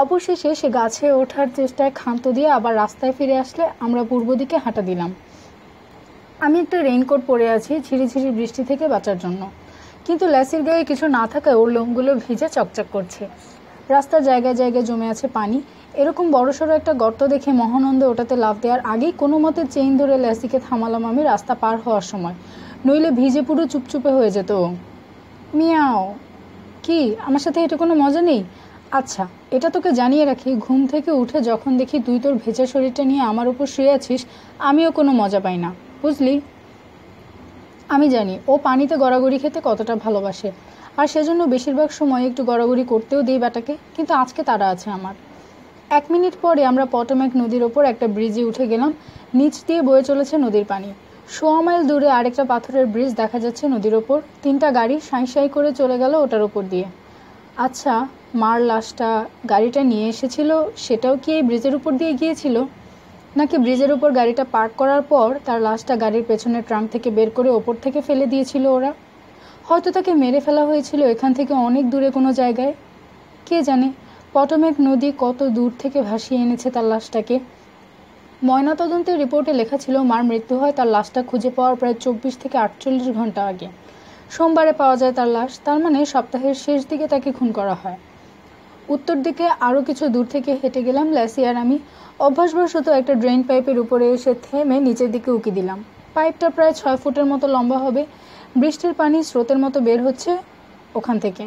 অবশেষে সে গাছে ওঠার চেষ্টায় ক্ষান্ত দিয়ে আবার রাস্তায় ফিরে আসলে আমরা পূর্ব দিকে হাঁটা দিলাম। আমি একটা রেইনকোট পরে আছি ঝিরিঝিরি বৃষ্টি থেকে বাঁচার জন্য, কিন্তু ল্যাসির গায়ে কিছু না থাকায় ওর লোমগুলো ভিজে চকচক করছে। রাস্তার জায়গায় জায়গায় জমে আছে পানি। এরকম বড়সড় একটা গর্ত দেখে মহানন্দে ওটাতে লাফ দেওয়ার আগেই কোনো মতে চেইন ধরে ল্যাসিকে থামালাম আমি রাস্তা পার হওয়ার সময়, নইলে ভিজে পুরো চুপচুপে হয়ে যেত। মিয়াও। কি, আমার সাথে এটা কোনো মজা নেই? আচ্ছা, এটা তোকে জানিয়ে রাখি, ঘুম থেকে উঠে যখন দেখি তুই তোর ভেজা শরীরটা নিয়ে আমার উপর শুয়ে আছিস, আমিও কোনো মজা পাই না, বুঝলি? আমি জানি ও পানিতে গড়াগড়ি খেতে কতটা ভালোবাসে, আর সেজন্য বেশিরভাগ সময় একটু গড়াগড়ি করতেও দিই ব্যাটাকে, কিন্তু আজকে তাড়া আছে আমার। 1 মিনিট পরে আমরা পটোম্যাক নদীর ওপর একটা ব্রিজে উঠে গেলাম। নিচ দিয়ে বয়ে চলেছে নদীর পানি। 100 মাইল দূরে আরেকটা পাথরের ব্রিজ দেখা যাচ্ছে নদীর ওপর। 3টা গাড়ি সাঁই সাঁই করে চলে গেল ওটার ওপর দিয়ে। আচ্ছা, মার লাশটা গাড়িটা নিয়ে এসেছিল সেটাও কি এই ব্রিজের উপর দিয়ে গিয়েছিল, নাকি ব্রিজের উপর গাড়িটা পার্ক করার পর তার লাশটা গাড়ির পেছনের ট্রাঙ্ক থেকে বের করে ওপর থেকে ফেলে দিয়েছিল ওরা? হয়তো তাকে মেরে ফেলা হয়েছিল এখান থেকে অনেক দূরে কোনো জায়গায়। কে জানে পটোম্যাক নদী কত দূর থেকে ভাসিয়ে এনেছে তার লাশটাকে। ময়নাতদন্তের রিপোর্টে লেখা ছিল মার মৃত্যু হয় তার লাশটা খুঁজে পাওয়ার প্রায় 24 থেকে 48 ঘন্টা আগে। সোমবারে পাওয়া যায় তার লাশ, তার মানে সপ্তাহের শেষ দিকে তাকে খুন করা হয়। উত্তর দিকে আরও কিছু দূর থেকে হেঁটে গেলাম ল্যাসি আর আমি। অভ্যাসবশত একটা ড্রেন পাইপের উপরে এসে থেমে নিচের দিকে উকি দিলাম। পাইপটা প্রায় 6 ফুটের মতো লম্বা হবে। বৃষ্টির পানি স্রোতের মতো বের হচ্ছে ওখান থেকে।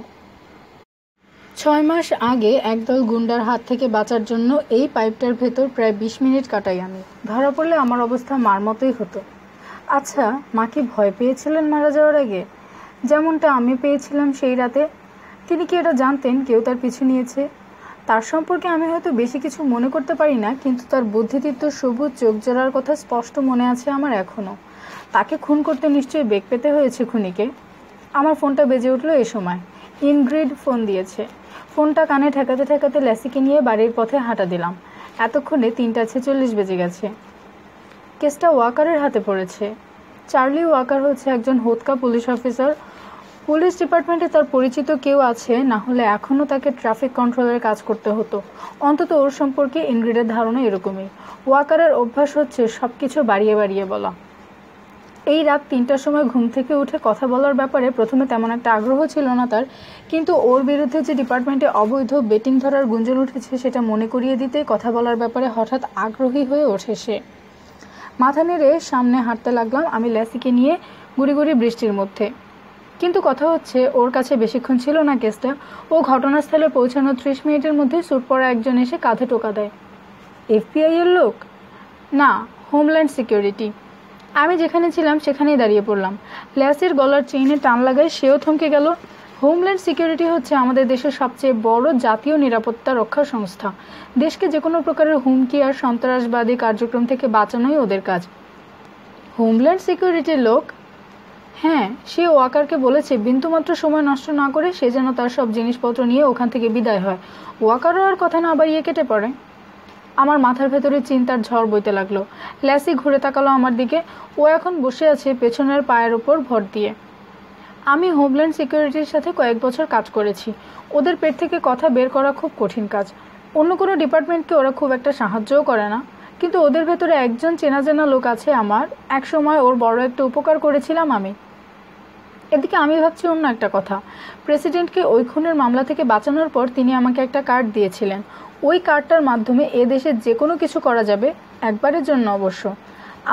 6 মাস আগে একদল গুন্ডার হাত থেকে বাঁচার জন্য এই পাইপটার ভেতর প্রায় 20 মিনিট কাটাই আমি। ধরা পড়লে আমার অবস্থা মার মতোই হতো। আচ্ছা, মা কি ভয় পেয়েছিলেন মারা যাওয়ার আগে, যেমনটা আমি পেয়েছিলাম সেই রাতে? তিনি কি এটা জানতেন কেউ তার পিছু নিয়েছে? তার সম্পর্কে আমি হয়তো বেশি কিছু মনে করতে পারি না, কিন্তু তার বুদ্ধিদীপ্ত সবুজ চোখ জোড়ার কথা স্পষ্ট মনে আছে আমার এখনও। তাকে খুন করতে নিশ্চয়ই বেগ পেতে হয়েছে খুনিকে। আমার ফোনটা বেজে উঠল এ সময়। ইনগ্রিড ফোন দিয়েছে। ফোনটা কানে ঠেকাতে ঠেকাতে ল্যাসিকে নিয়ে বাড়ির পথে হাঁটা দিলাম। এতক্ষণে 3:46 বেজে গেছে। কেসটা ওয়াকারের হাতে পড়েছে। চার্লি ওয়াকার হচ্ছে একজন হোদকা পুলিশ অফিসার। পুলিশ ডিপার্টমেন্টে তার পরিচিত কেউ আছে, না হলে এখনও তাকে ট্রাফিক কন্ট্রোলের কাজ করতে হতো। অন্তত ওর সম্পর্কে ইনগ্রিডের ধারণা এরকমই। ওয়াকারের অভ্যাস হচ্ছে সব কিছু বাড়িয়ে বাড়িয়ে বলা। এই রাত 3টার সময় ঘুম থেকে উঠে কথা বলার ব্যাপারে প্রথমে তেমন একটা আগ্রহ ছিল না তার, কিন্তু ওর বিরুদ্ধে যে ডিপার্টমেন্টে অবৈধ বেটিং ধরার গুঞ্জন উঠেছে সেটা মনে করিয়ে দিতে কথা বলার ব্যাপারে হঠাৎ আগ্রহী হয়ে ওঠে সে। মাথা নেড়ে সামনে হাঁটতে লাগলাম আমি ল্যাসিকে নিয়ে গুড়ি গুড়ি বৃষ্টির মধ্যে। কিন্তু কথা হচ্ছে ওর কাছে বেশিক্ষণ ছিল না কেসটা। ও ঘটনাস্থলে পৌঁছানোর 30 মিনিটের মধ্যে স্যুট পরা একজন এসে কাঁধে টোকা দেয়। FBI এর লোক? না, হোমল্যান্ড সিকিউরিটি। আমি যেখানে ছিলাম সেখানেই দাঁড়িয়ে পড়লাম। ল্যাসের গলার চেইনে টান লাগায় সেও থমকে গেল। হোমল্যান্ড সিকিউরিটি হচ্ছে আমাদের দেশের সবচেয়ে বড় জাতীয় নিরাপত্তা রক্ষা সংস্থা। দেশকে যে কোনো প্রকারের হুমকি আর সন্ত্রাসবাদী কার্যক্রম থেকে বাঁচানোই ওদের কাজ। হোমল্যান্ড সিকিউরিটির লোক? হ্যাঁ, সে ওয়াকারকে বলেছে বিন্দুমাত্র সময় নষ্ট না করে সে যেন তার সব জিনিসপত্র নিয়ে ওখান থেকে বিদায় হয়। ওয়াকারও আর কথা না বাড়িয়ে কেটে পড়ে। আমার মাথার ভেতরে চিন্তার ঝড় বইতে লাগলো। ল্যাসি ঘুরে তাকালো আমার দিকে। ও এখন বসে আছে পেছনের পায়ের ওপর ভর দিয়ে। আমি হোমল্যান্ড সিকিউরিটির সাথে কয়েক বছর কাজ করেছি। ওদের পেট থেকে কথা বের করা খুব কঠিন কাজ। অন্য কোনো ডিপার্টমেন্টকে ওরা খুব একটা সাহায্যও করে না, কিন্তু ওদের ভেতরে একজন চেনা জানা লোক আছে আমার। এক সময় ওর বড় একটা উপকার করেছিলাম আমি। এদিকে আমি ভাবছি অন্য একটা কথা। প্রেসিডেন্টকে ওই খুনের মামলা থেকে বাঁচানোর পর তিনি আমাকে একটা কার্ড দিয়েছিলেন। ওই কার্ডটার মাধ্যমে এ দেশে যে কোনো কিছু করা যাবে, একবারের জন্য অবশ্য।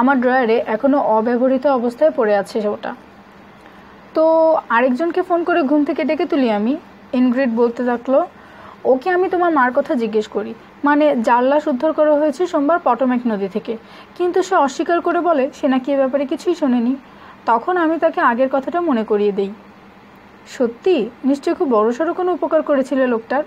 আমার ড্রয়ারে এখনও অব্যবহৃত অবস্থায় পড়ে আছে ওটা। তো আরেকজনকে ফোন করে ঘুম থেকে ডেকে তুলি আমি। ইনগ্রিড বলতে থাকলো, ওকে আমি তোমার মার কথা জিজ্ঞেস করি, মানে যার লাশ উদ্ধার করা হয়েছে সোমবার পটোম্যাক নদী থেকে, কিন্তু সে অস্বীকার করে বলে সে নাকি এ ব্যাপারে কিছুই শোনেনি। তখন আমি তাকে আগের কথাটা মনে করিয়ে দিই। সত্যি? নিশ্চয়ই খুব বড়সড় কোনো উপকার করেছিল লোকটার।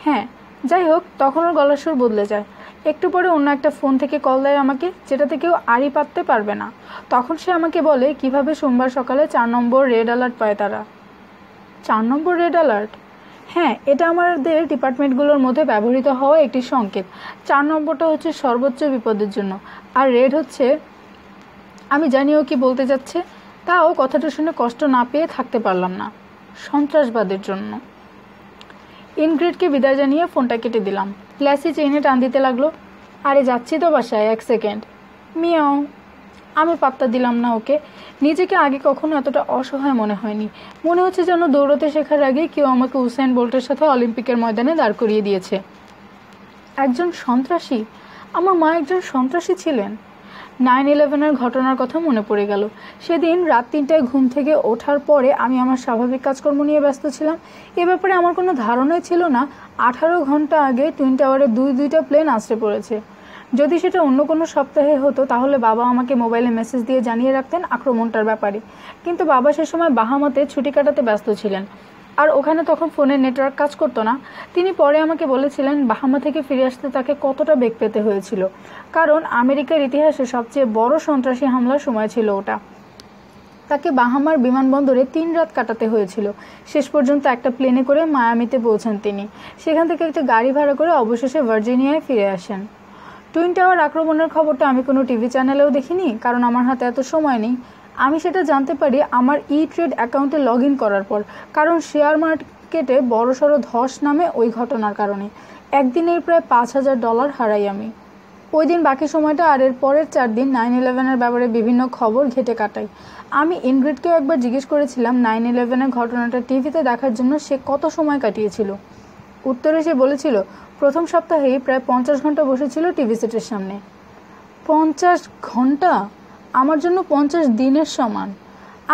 হ্যাঁ, যাই হোক, তখন ওর গলার সুর বদলে যায়। একটু পরে অন্য একটা ফোন থেকে কল দেয় আমাকে, যেটাতে কেউ আড়ি পাততে পারবে না। তখন সে আমাকে বলে কিভাবে সোমবার সকালে 4 নম্বর রেড অ্যালার্ট পায় তারা। 4 নম্বর রেড অ্যালার্ট? হ্যাঁ, এটা আমাদের ডিপার্টমেন্টগুলোর মধ্যে ব্যবহৃত হওয়া একটি সংকেত। 4 নম্বরটা হচ্ছে সর্বোচ্চ বিপদের জন্য, আর রেড হচ্ছে, আমি জানি ও কি বলতে যাচ্ছে, তাও কথাটা শুনে কষ্ট না পেয়ে থাকতে পারলাম না, সন্ত্রাসবাদের জন্য। ইনগ্রিডকে বিদায় জানিয়ে ফোনটা কেটে দিলাম। ল্যাসি চেইনে টান দিতে লাগলো। আরে যাচ্ছি তো বাসায়, 1 সেকেন্ড। মিয়াও। আমি পাত্তা দিলাম না ওকে। নিজেকে আগে কখনো এতটা অসহায় মনে হয়নি। মনে হচ্ছে যেন দৌড়তে শেখার আগে কেউ আমাকে উসাইন বোল্টের সাথে অলিম্পিকের ময়দানে দাঁড় করিয়ে দিয়েছে। একজন সন্ত্রাসী? আমার মা একজন সন্ত্রাসী ছিলেন? 9/11-এর ঘটনার কথা মনে পড়ে গেল। সেদিন রাত 3টায় ঘুম থেকে ওঠার পরে আমি আমার স্বাভাবিক কাজকর্ম নিয়ে ব্যস্ত ছিলাম। এ ব্যাপারে আমার কোনো ধারণাই ছিল না 18 ঘন্টা আগে টুইন টাওয়ারে দুইটা প্লেন আছড়ে পড়েছে। যদি সেটা অন্য কোনো সপ্তাহে হতো তাহলে বাবা আমাকে মোবাইলে মেসেজ দিয়ে জানিয়ে রাখতেন আক্রমণটার ব্যাপারে, কিন্তু বাবা সে সময় বাহামাতে ছুটি কাটাতে ব্যস্ত ছিলেন, আর ওখানে তখন ফোনের নেটওয়ার্ক কাজ করতো না। তিনি পরে আমাকে বলেছিলেন বাহামা থেকে ফিরে আসতে তাকে কতটা বেগ পেতে হয়েছিল, কারণ আমেরিকার ইতিহাসে সবচেয়ে বড় সন্ত্রাসী হামলার সময় ছিল ওটা। তাকে বাহামার বিমানবন্দরে 3 রাত কাটাতে হয়েছিল। শেষ পর্যন্ত একটা প্লেনে করে মায়ামিতে পৌঁছান তিনি। সেখান থেকে একটা গাড়ি ভাড়া করে অবশেষে ভার্জিনিয়ায় ফিরে আসেন। টুইন টাওয়ার আক্রমণের খবরটা আমি কোনো টিভি চ্যানেলেও দেখিনি, কারণ আমার হাতে এত সময় নেই। আমি সেটা জানতে পারি আমার ট্রেড অ্যাকাউন্টে লগ ইন করার পর, কারণ শেয়ার মার্কেটে বড়সড় ধস নামে ওই ঘটনার কারণে। একদিনের প্রায় $5,000 হারাই আমি। ওই দিন বাকি সময়টা আর এর পরের 4 দিন 9/11-এর ব্যাপারে বিভিন্ন খবর ঘেটে কাটাই। আমি ইনগ্রিডকেও একবার জিজ্ঞেস করেছিলাম 9/11-এর ঘটনাটা টিভিতে দেখার জন্য সে কত সময় কাটিয়েছিল। উত্তরে সে বলেছিল প্রথম সপ্তাহেই প্রায় 50 ঘন্টা বসেছিল টিভি সেটের সামনে। 50 ঘন্টা? আমার জন্য 50 দিনের সমান।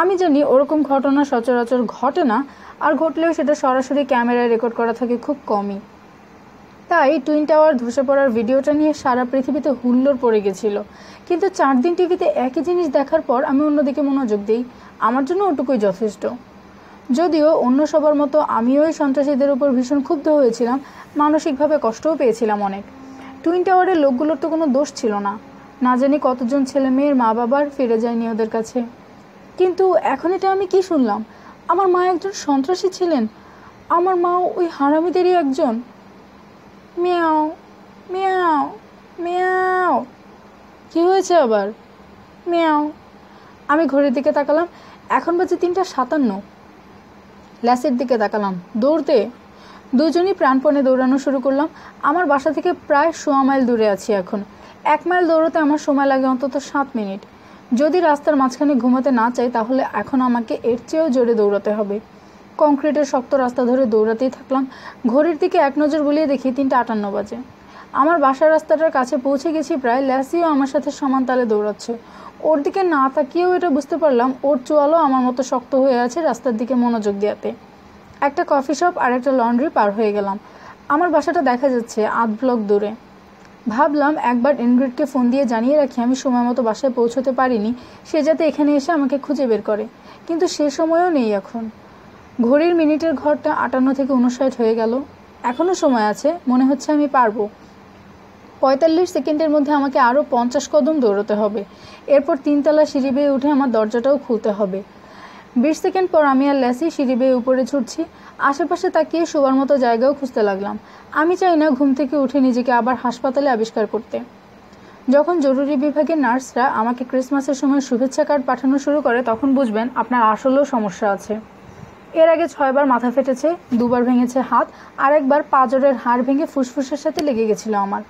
আমি জানি ওরকম ঘটনা সচরাচর ঘটে না, আর ঘটলেও সেটা সরাসরি ক্যামেরায় রেকর্ড করা থাকে খুব কমই। তাই টুইন টাওয়ার ধসে পড়ার ভিডিওটা নিয়ে সারা পৃথিবীতে হুল্লোড় পড়ে গেছিল। কিন্তু 4 দিন টিভিতে একই জিনিস দেখার পর আমি অন্যদিকে মনোযোগ দিই। আমার জন্য ওটুকুই যথেষ্ট। যদিও অন্য সবার মতো আমিও ওই সন্ত্রাসীদের উপর ভীষণ ক্ষুব্ধ হয়েছিলাম, মানসিকভাবে কষ্টও পেয়েছিলাম অনেক। টুইন টাওয়ারের লোকগুলোর তো কোনো দোষ ছিল না। না জানি কতজন ছেলে মেয়ের মা বাবার ফিরে যায়নি ওদের কাছে। কিন্তু এখন এটা আমি কি শুনলাম? আমার মা একজন সন্ত্রাসী ছিলেন? আমার মাও ওই হারামিদেরই একজন? মিয়াও মিয়াও মিয়াও। কি হয়েছে আবার? মিয়াও। আমি ঘড়ির দিকে তাকালাম। এখন বাজে 3:57। ল্যাসের দিকে তাকালাম। দৌড়তে? দুজনই প্রাণপণে দৌড়ানো শুরু করলাম। আমার বাসা থেকে প্রায় 1.25 মাইল দূরে আছি এখন। 1 মাইল দৌড়তে আমার সময় লাগে অন্তত 7 মিনিট। যদি রাস্তার মাঝখানে ঘুমাতে না চাই তাহলে এখন আমাকে এর চেয়েও জোরে দৌড়াতে হবে। কংক্রিটের শক্ত রাস্তা ধরে দৌড়াতেই থাকলাম। ঘড়ির দিকে এক নজর বুলিয়ে দেখি 3:58 বাজে। আমার বাসার রাস্তাটার কাছে পৌঁছে গেছি প্রায়। ল্যাসিও আমার সাথে সমান তালে দৌড়াচ্ছে। ওর দিকে না তাকিয়েও এটা বুঝতে পারলাম ওর চোয়ালও আমার মতো শক্ত হয়ে আছে রাস্তার দিকে মনোযোগ দেওয়াতে। একটা কফি শপ আর একটা লন্ড্রি পার হয়ে গেলাম। আমার বাসাটা দেখা যাচ্ছে 8 ব্লক দূরে। ভাবলাম একবার ইনগ্রিডকে ফোন দিয়ে জানিয়ে রাখি আমি সময় মতো বাসায় পৌঁছতে পারিনি, সে যাতে এখানে এসে আমাকে খুঁজে বের করে। কিন্তু সে সময়ও নেই এখন। ঘড়ির মিনিটের ঘরটা 58 থেকে 59 হয়ে গেল। এখনও সময় আছে, মনে হচ্ছে আমি পারবো। 45 সেকেন্ডের মধ্যে আমাকে আরও 50 কদম দৌড়তে হবে। এরপর 3 তলা সিঁড়ি বেয়ে উঠে আমার দরজাটাও খুলতে হবে। 20 সেকেন্ড পর আমি আর ল্যাসি সিঁড়ি বেয়ে উপরে ছুটছি। আশেপাশে তাকিয়ে শোবার মতো জায়গাও খুঁজতে লাগলাম। আমি চাই না ঘুম থেকে উঠে নিজেকে আবার হাসপাতালে আবিষ্কার করতে। যখন জরুরি বিভাগের নার্সরা আমাকে ক্রিসমাসের সময় শুভেচ্ছা কার্ড পাঠানো শুরু করে তখন বুঝবেন আপনার আসলেও সমস্যা আছে। এর আগে 6 বার মাথা ফেটেছে, 2 বার ভেঙেছে হাত, আর একবার পাঁজরের হাড় ভেঙে ফুসফুসের সাথে লেগে গেছিল আমার।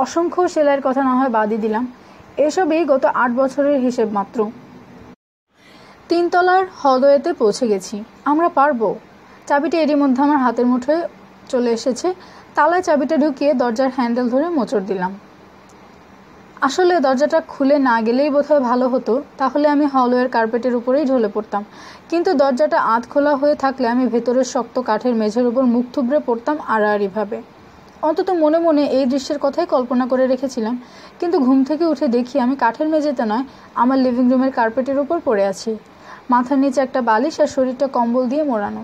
অসংখ্য সেলাইয়ের কথা না হয় বাদই দিলাম, এসবই গত 8 বছরের হিসেব মাত্র। 3 তলার হলওয়েতে পৌঁছে গেছি। আমরা পারবো। চাবিটা এরই মধ্যে আমার হাতের মুঠোয় চলে এসেছে। তালায় চাবিটা ঢুকিয়ে দরজার হ্যান্ডেল ধরে মোচড় দিলাম। আসলে দরজাটা খুলে না গেলেই বোধহয় ভালো হতো, তাহলে আমি হলওয়ের কার্পেটের উপরেই ঢলে পড়তাম। কিন্তু দরজাটা আধ খোলা হয়ে থাকলে আমি ভেতরের শক্ত কাঠের মেঝের উপর মুখ থুবড়ে পড়তাম আড়াআড়িভাবে। অন্তত মনে মনে এই দৃশ্যের কথাই কল্পনা করে রেখেছিলাম। কিন্তু ঘুম থেকে উঠে দেখি আমি কাঠের মেঝেতে নয়, আমার লিভিং রুমের কার্পেটের উপর পড়ে আছি। মাথার নিচে একটা বালিশ আর শরীরটা কম্বল দিয়ে মোড়ানো।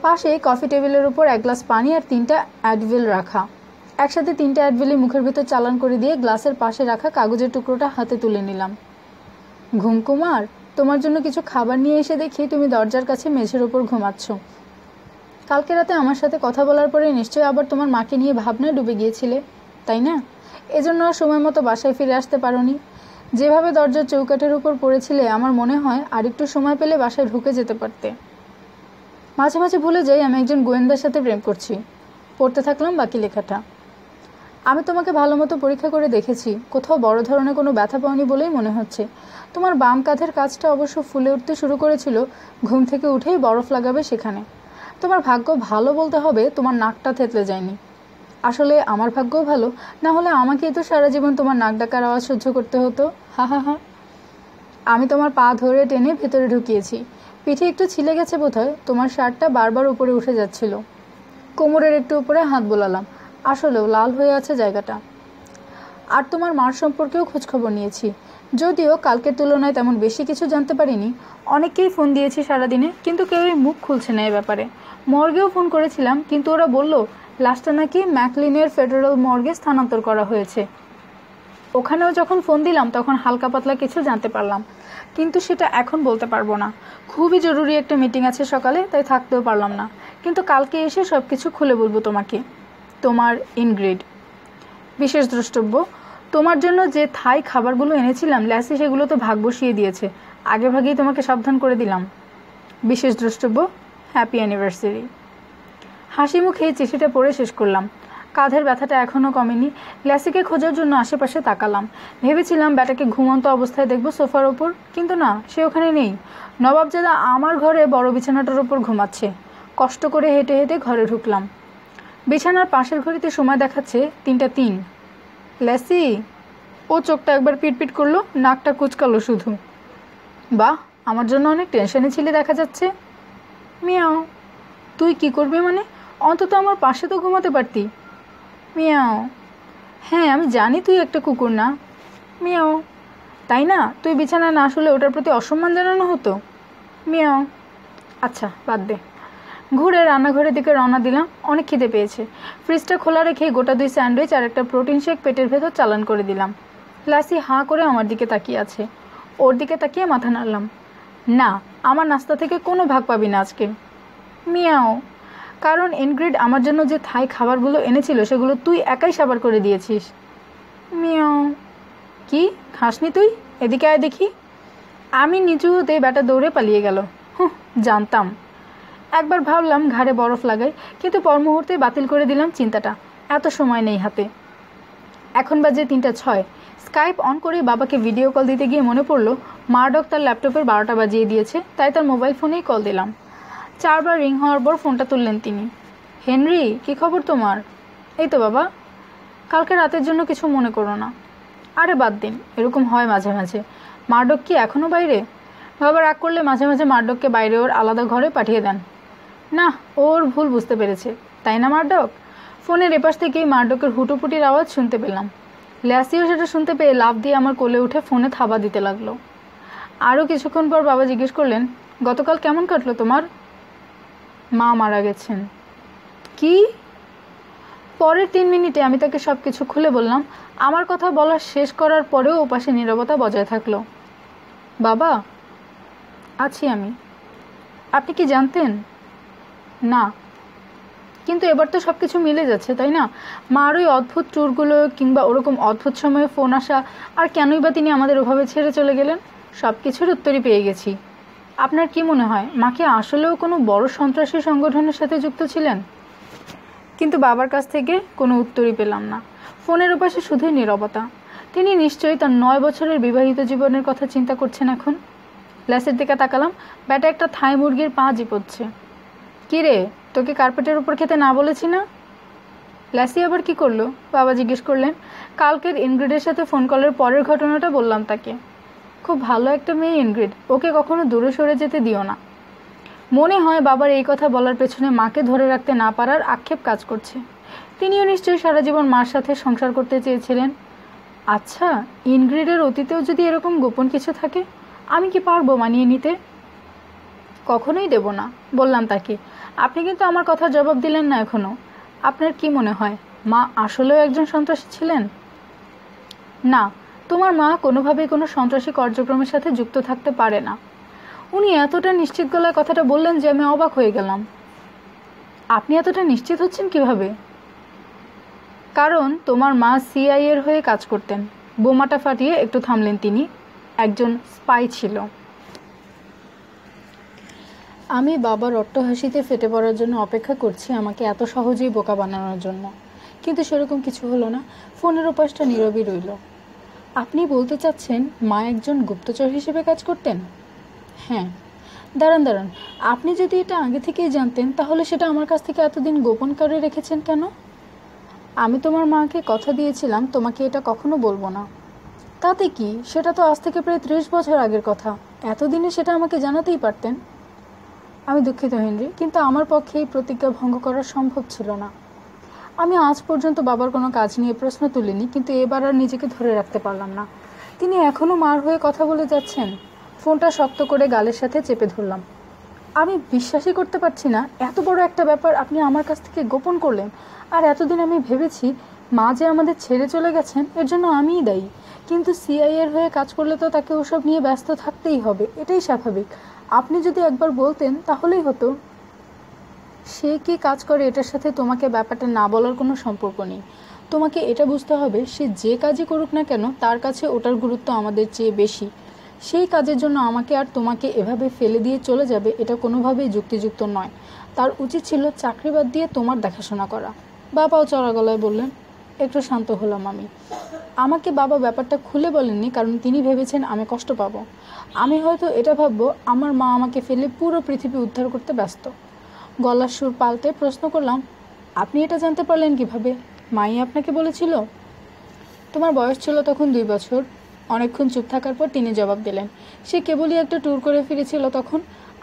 পাশে কফি টেবিলের উপর 1 গ্লাস পানি আর 3টা অ্যাডভিল রাখা। একসাথে 3টা অ্যাডভিলই মুখের ভেতর চালান করে দিয়ে গ্লাসের পাশে রাখা কাগজের টুকরোটা হাতে তুলে নিলাম। ঘুমকুমার, তোমার জন্য কিছু খাবার নিয়ে এসে দেখি তুমি দরজার কাছে মেঝের ওপর ঘুমাচ্ছ। কালকে রাতে আমার সাথে কথা বলার পরে নিশ্চয়ই আবার তোমার মাকে নিয়ে ভাবনায় ডুবে গিয়েছিলে, তাই না? এজন্য আর সময় মতো বাসায় ফিরে আসতে পারোনি। যেভাবে দরজার চৌকাঠের উপর পড়েছিলে আমার মনে হয় আর একটু সময় পেলে বাসায় ঢুকে যেতে পারতে। মাঝে মাঝে ভুলে যাই আমি একজন গোয়েন্দার সাথে প্রেম করছি। পড়তে থাকলাম বাকি লেখাটা। আমি তোমাকে ভালো মতো পরীক্ষা করে দেখেছি, কোথাও বড় ধরনের কোনো ব্যথা পাওনি বলেই মনে হচ্ছে। তোমার বাম কাঁধের কাজটা অবশ্য ফুলে উঠতে শুরু করেছিল ঘুম থেকে উঠেই বরফ লাগাবে সেখানে। তোমার ভাগ্য ভালো বলতে হবে, তোমার নাকটা থেতলে যায়নি। আসলে আমার ভাগ্যও ভালো, না হলে আমাকেই তো সারা জীবন তোমার নাক ডাকার আওয়াজ সহ্য করতে হতো। হা হা হা। আমি তোমার পা ধরে টেনে ভেতরে ঢুকিয়েছি। পিঠে একটু ছিলে গেছে বোধহয়, তোমার শার্টটা বারবার উপরে উঠে যাচ্ছিল। কোমরের একটু উপরে হাত বোলালাম, আসলেও লাল হয়ে আছে জায়গাটা। আর তোমার মার সম্পর্কেও খোঁজখবর নিয়েছি, যদিও কালকের তুলনায় তেমন বেশি কিছু জানতে পারিনি। অনেককেই ফোন দিয়েছি সারাদিনে, কিন্তু কেউই মুখ খুলছে না এ ব্যাপারে। মর্গেও ফোন করেছিলাম, কিন্তু ওরা বলল লাশটা নাকি ম্যাকলিনের ফেডারেল মর্গে স্থানান্তর করা হয়েছে। ওখানেও যখন ফোন দিলাম তখন হালকা পাতলা কিছু জানতে পারলাম, কিন্তু সেটা এখন বলতে পারবো না। খুবই জরুরি একটা মিটিং আছে সকালে, তাই থাকতেও পারলাম না। কিন্তু কালকে এসে সব কিছু খুলে বলবো তোমাকে। তোমার ইনগ্রিড। বিশেষ দ্রষ্টব্য, তোমার জন্য যে থাই খাবারগুলো এনেছিলাম ল্যাসি সেগুলো তো ভাগ বসিয়ে দিয়েছে। আগেভাগেই তোমাকে সাবধান করে দিলাম। বিশেষ দ্রষ্টব্য, হ্যাপি অ্যানিভার্সারি। হাসি মুখে চিঠিটা পড়ে শেষ করলাম। কাঁধের ব্যথাটা এখনও কমেনি। ল্যাসিকে খোঁজার জন্য আশেপাশে তাকালাম। ভেবেছিলাম ব্যাটাকে ঘুমন্ত অবস্থায় দেখব সোফার ওপর, কিন্তু না, সে ওখানে নেই। নবাবজাদা আমার ঘরে বড় বিছানাটার ওপর ঘুমাচ্ছে। কষ্ট করে হেঁটে হেঁটে ঘরে ঢুকলাম। বিছানার পাশের ঘড়িতে সময় দেখাচ্ছে 3:03। ল্যাসি। ও চোখটা একবার পিটপিট করলো, নাকটা কুচকালো শুধু। বাহ, আমার জন্য অনেক টেনশনে ছিলে দেখা যাচ্ছে। মিয়াও। তুই কি করবি মানে? অন্তত আমার পাশে তো ঘুমাতে পারতি। মিয়াও। হ্যাঁ, আমি জানি তুই একটা কুকুর না। মিয়াও। তাই না? তুই বিছানায় না শুলে ওটার প্রতি অসম্মান জানানো হতো। মিয়াও। আচ্ছা, বাদ দে। ঘুরে রান্নাঘরের দিকে রওনা দিলাম। অনেক খিদে পেয়েছে। ফ্রিজটা খোলা রেখে গোটা 2 স্যান্ডউইচ আর একটা প্রোটিন শেক পেটের ভেতর চালান করে দিলাম। ল্যাসি হাঁ করে আমার দিকে তাকিয়ে আছে। ওর দিকে তাকিয়ে মাথা নাড়লাম। না, আমার নাস্তা থেকে কোনো ভাগ পাবি না আজকে। মিয়াও। কারণ ইনগ্রিড আমার জন্য যে থাই খাবারগুলো এনেছিল সেগুলো তুই একাই সাবার করে দিয়েছিস। মিয়াও। কি খাসনি তুই? এদিকে আয় দেখি। আমি নিচু হতে ব্যাটা দৌড়ে পালিয়ে গেল। জানতাম। একবার ভাবলাম ঘাড়ে বরফ লাগাই, কিন্তু পর মুহূর্তে বাতিল করে দিলাম চিন্তাটা। এত সময় নেই হাতে। এখন বাজে 3:06। স্কাইপ অন করে বাবাকে ভিডিও কল দিতে গিয়ে মনে পড়লো মার্ডক তার ল্যাপটপের 12টা বাজিয়ে দিয়েছে, তাই তার মোবাইল ফোনেই কল দিলাম। 4বার রিং হওয়ার পর ফোনটা তুললেন তিনি। হেনরি, কী খবর তোমার? এই তো বাবা। কালকে রাতের জন্য কিছু মনে করো না। আরে বাদ দিন, এরকম হয় মাঝে মাঝে। মার্ডক কি এখনও বাইরে? বাবা রাগ করলে মাঝে মাঝে মার্ডককে বাইরে ওর আলাদা ঘরে পাঠিয়ে দেন। না, ওর ভুল বুঝতে পেরেছে, তাই না মার্ডক? ফোনের এপাশ থেকেই মার্ডকের হুটোপুটির আওয়াজ শুনতে পেলাম। ল্যাসিও সেটা শুনতে পেয়ে লাফ দিয়ে আমার কোলে উঠে ফোনে থাবা দিতে লাগলো। আরও কিছুক্ষণ পর বাবা জিজ্ঞেস করলেন, গতকাল কেমন কাটলো তোমার? মা মারা গেছেন। কি? পরের 3 মিনিটে আমি তাকে সব কিছু খুলে বললাম। আমার কথা বলা শেষ করার পরেও ওপাশে নীরবতা বজায় থাকলো। বাবা, আছি আমি। আপনি কি জানতেন? না, কিন্তু এবার তো সব কিছু মিলে যাচ্ছে, তাই না? মার ওই অদ্ভুত ট্যুরগুলো কিংবা ওরকম অদ্ভুত সময়ে ফোন আসা, আর কেনই বা তিনি আমাদের ওভাবে ছেড়ে চলে গেলেন, সব কিছুর উত্তরই পেয়ে গেছি। আপনার কি মনে হয় মা কি আসলেও কোনো বড় সন্ত্রাসী সংগঠনের সাথে যুক্ত ছিলেন? কিন্তু বাবার কাছ থেকে কোনো উত্তরই পেলাম না। ফোনের ওপাশে শুধুই নীরবতা। তিনি নিশ্চয়ই তার 9 বছরের বিবাহিত জীবনের কথা চিন্তা করছেন এখন। ল্যাসের দিকে তাকালাম, ব্যাটা একটা থাই মুরগির পা চিপোচ্ছে। কী রে, তোকে কার্পেটের উপর খেতে না বলেছি না? ল্যাসি আবার কি করলো? বাবা জিজ্ঞেস করলেন। কালকের ইনগ্রিডের সাথে ফোন কলের পরের ঘটনাটা বললাম তাকে। খুব ভালো একটা মেয়ে ইনগ্রিড, ওকে কখনো দূরে সরে যেতে দিও না। মনে হয় বাবার এই কথা বলার পেছনে মাকে ধরে রাখতে না পারার আক্ষেপ কাজ করছে। তিনিও নিশ্চয়ই সারা জীবন মার সাথে সংসার করতে চেয়েছিলেন। আচ্ছা, ইনগ্রিডের অতীতেও যদি এরকম গোপন কিছু থাকে, আমি কি পারবো মানিয়ে নিতে? কখনোই দেব না, বললাম তাকে। আপনি কিন্তু আমার কথার জবাব দিলেন না এখনও। আপনার কি মনে হয় মা আসলেও একজন সন্ত্রাসী ছিলেন? না, তোমার মা কোনোভাবেই কোনো সন্ত্রাসী কার্যক্রমের সাথে যুক্ত থাকতে পারে না। উনি এতটা নিশ্চিত গলায় কথাটা বললেন যে আমি অবাক হয়ে গেলাম। আপনি এতটা নিশ্চিত হচ্ছেন কিভাবে? কারণ তোমার মা সিআইএর হয়ে কাজ করতেন। বোমাটা ফাটিয়ে একটু থামলেন তিনি। একজন স্পাই ছিল। আমি বাবার অট্টহাসিতে ফেটে পড়ার জন্য অপেক্ষা করছি আমাকে এত সহজেই বোকা বানানোর জন্য, কিন্তু সেরকম কিছু হলো না। ফোনের ওপাশটা নীরবই রইল। আপনি বলতে চাচ্ছেন মা একজন গুপ্তচর হিসেবে কাজ করতেন? হ্যাঁ। দাঁড়ান, আপনি যদি এটা আগে থেকেই জানতেন তাহলে সেটা আমার কাছ থেকে এতদিন গোপন করে রেখেছেন কেন? আমি তোমার মাকে কথা দিয়েছিলাম তোমাকে এটা কখনো বলবো না। তাতে কি, সেটা তো আজ থেকে প্রায় 30 বছর আগের কথা। এতদিনে সেটা আমাকে জানাতেই পারতেন। আমি দুঃখিত হেনরি, কিন্তু আমার পক্ষে এই প্রতিজ্ঞা ভঙ্গ করা সম্ভব ছিল না। আমি আজ পর্যন্ত বাবার কোনো কাজ নিয়ে প্রশ্ন তুলিনি, কিন্তু এবার আর নিজেকে ধরে রাখতে পারলাম না। তিনি এখনও মার হয়ে কথা বলে যাচ্ছেন। ফোনটা শক্ত করে গালের সাথে চেপে ধরলাম। আমি বিশ্বাসই করতে পারছি না, এত বড় একটা ব্যাপার আপনি আমার কাছ থেকে গোপন করলেন। আর এতদিন আমি ভেবেছি মা যে আমাদের ছেড়ে চলে গেছেন এর জন্য আমিই দায়ী। কিন্তু সিআইএর হয়ে কাজ করলে তো তাকে ওসব নিয়ে ব্যস্ত থাকতেই হবে, এটাই স্বাভাবিক। আপনি যদি একবার বলতেন তাহলেই হতো। সে কি কাজ করে এটার সাথে তোমাকে ব্যাপারটা না বলার কোনো সম্পর্ক নেই। তোমাকে এটা বুঝতে হবে, সে যে কাজই করুক না কেন তার কাছে ওটার গুরুত্ব আমাদের চেয়ে বেশি। সেই কাজের জন্য আমাকে আর তোমাকে এভাবে ফেলে দিয়ে চলে যাবে, এটা কোনোভাবেই যুক্তিযুক্ত নয়। তার উচিত ছিল চাকরি বাদ দিয়ে তোমার দেখাশোনা করা। বাবাও চড়া গলায় বললেন। একটু শান্ত হলাম আমি। আমাকে বাবা ব্যাপারটা খুলে বলেননি, কারণ তিনি ভেবেছেন আমি কষ্ট পাবো। আমি হয়তো এটা ভাববো আমার মা আমাকে ফেলে পুরো পৃথিবী উদ্ধার করতে ব্যস্ত। গলার সুর পাল্টে প্রশ্ন করলাম, আপনি এটা জানতে পারলেন কিভাবে? মাই আপনাকে বলেছিল? তোমার বয়স ছিল তখন 2 বছর। অনেকক্ষণ চুপ থাকার পর তিনি জবাব দিলেন, সে কেবলই একটা ট্যুর করে ফিরেছিল তখন।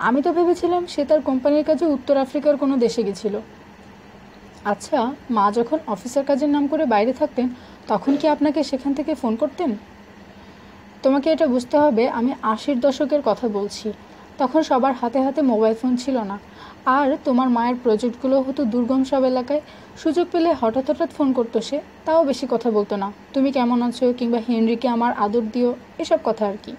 আমি তো ভেবেছিলাম সে তার কোম্পানির কাজে উত্তর আফ্রিকার কোনো দেশে গেছিল। আচ্ছা, মা যখন অফিসের কাজের নাম করে বাইরে থাকতেন তখন কি আপনাকে সেখান থেকে ফোন করতেন? তোমাকে এটা বুঝতে হবে, আমি 80-র দশকের কথা বলছি। তখন সবার হাতে হাতে মোবাইল ফোন ছিল না। আর তোমার মায়ের প্রজেক্টগুলো হতো দুর্গম সব এলাকায়। সুযোগ পেলে হঠাৎ হঠাৎ ফোন করতো সে, তাও বেশি কথা বলতো না। তুমি কেমন আছো কিংবা হেনরিকে আমার আদর দিও, এসব কথা আর কি।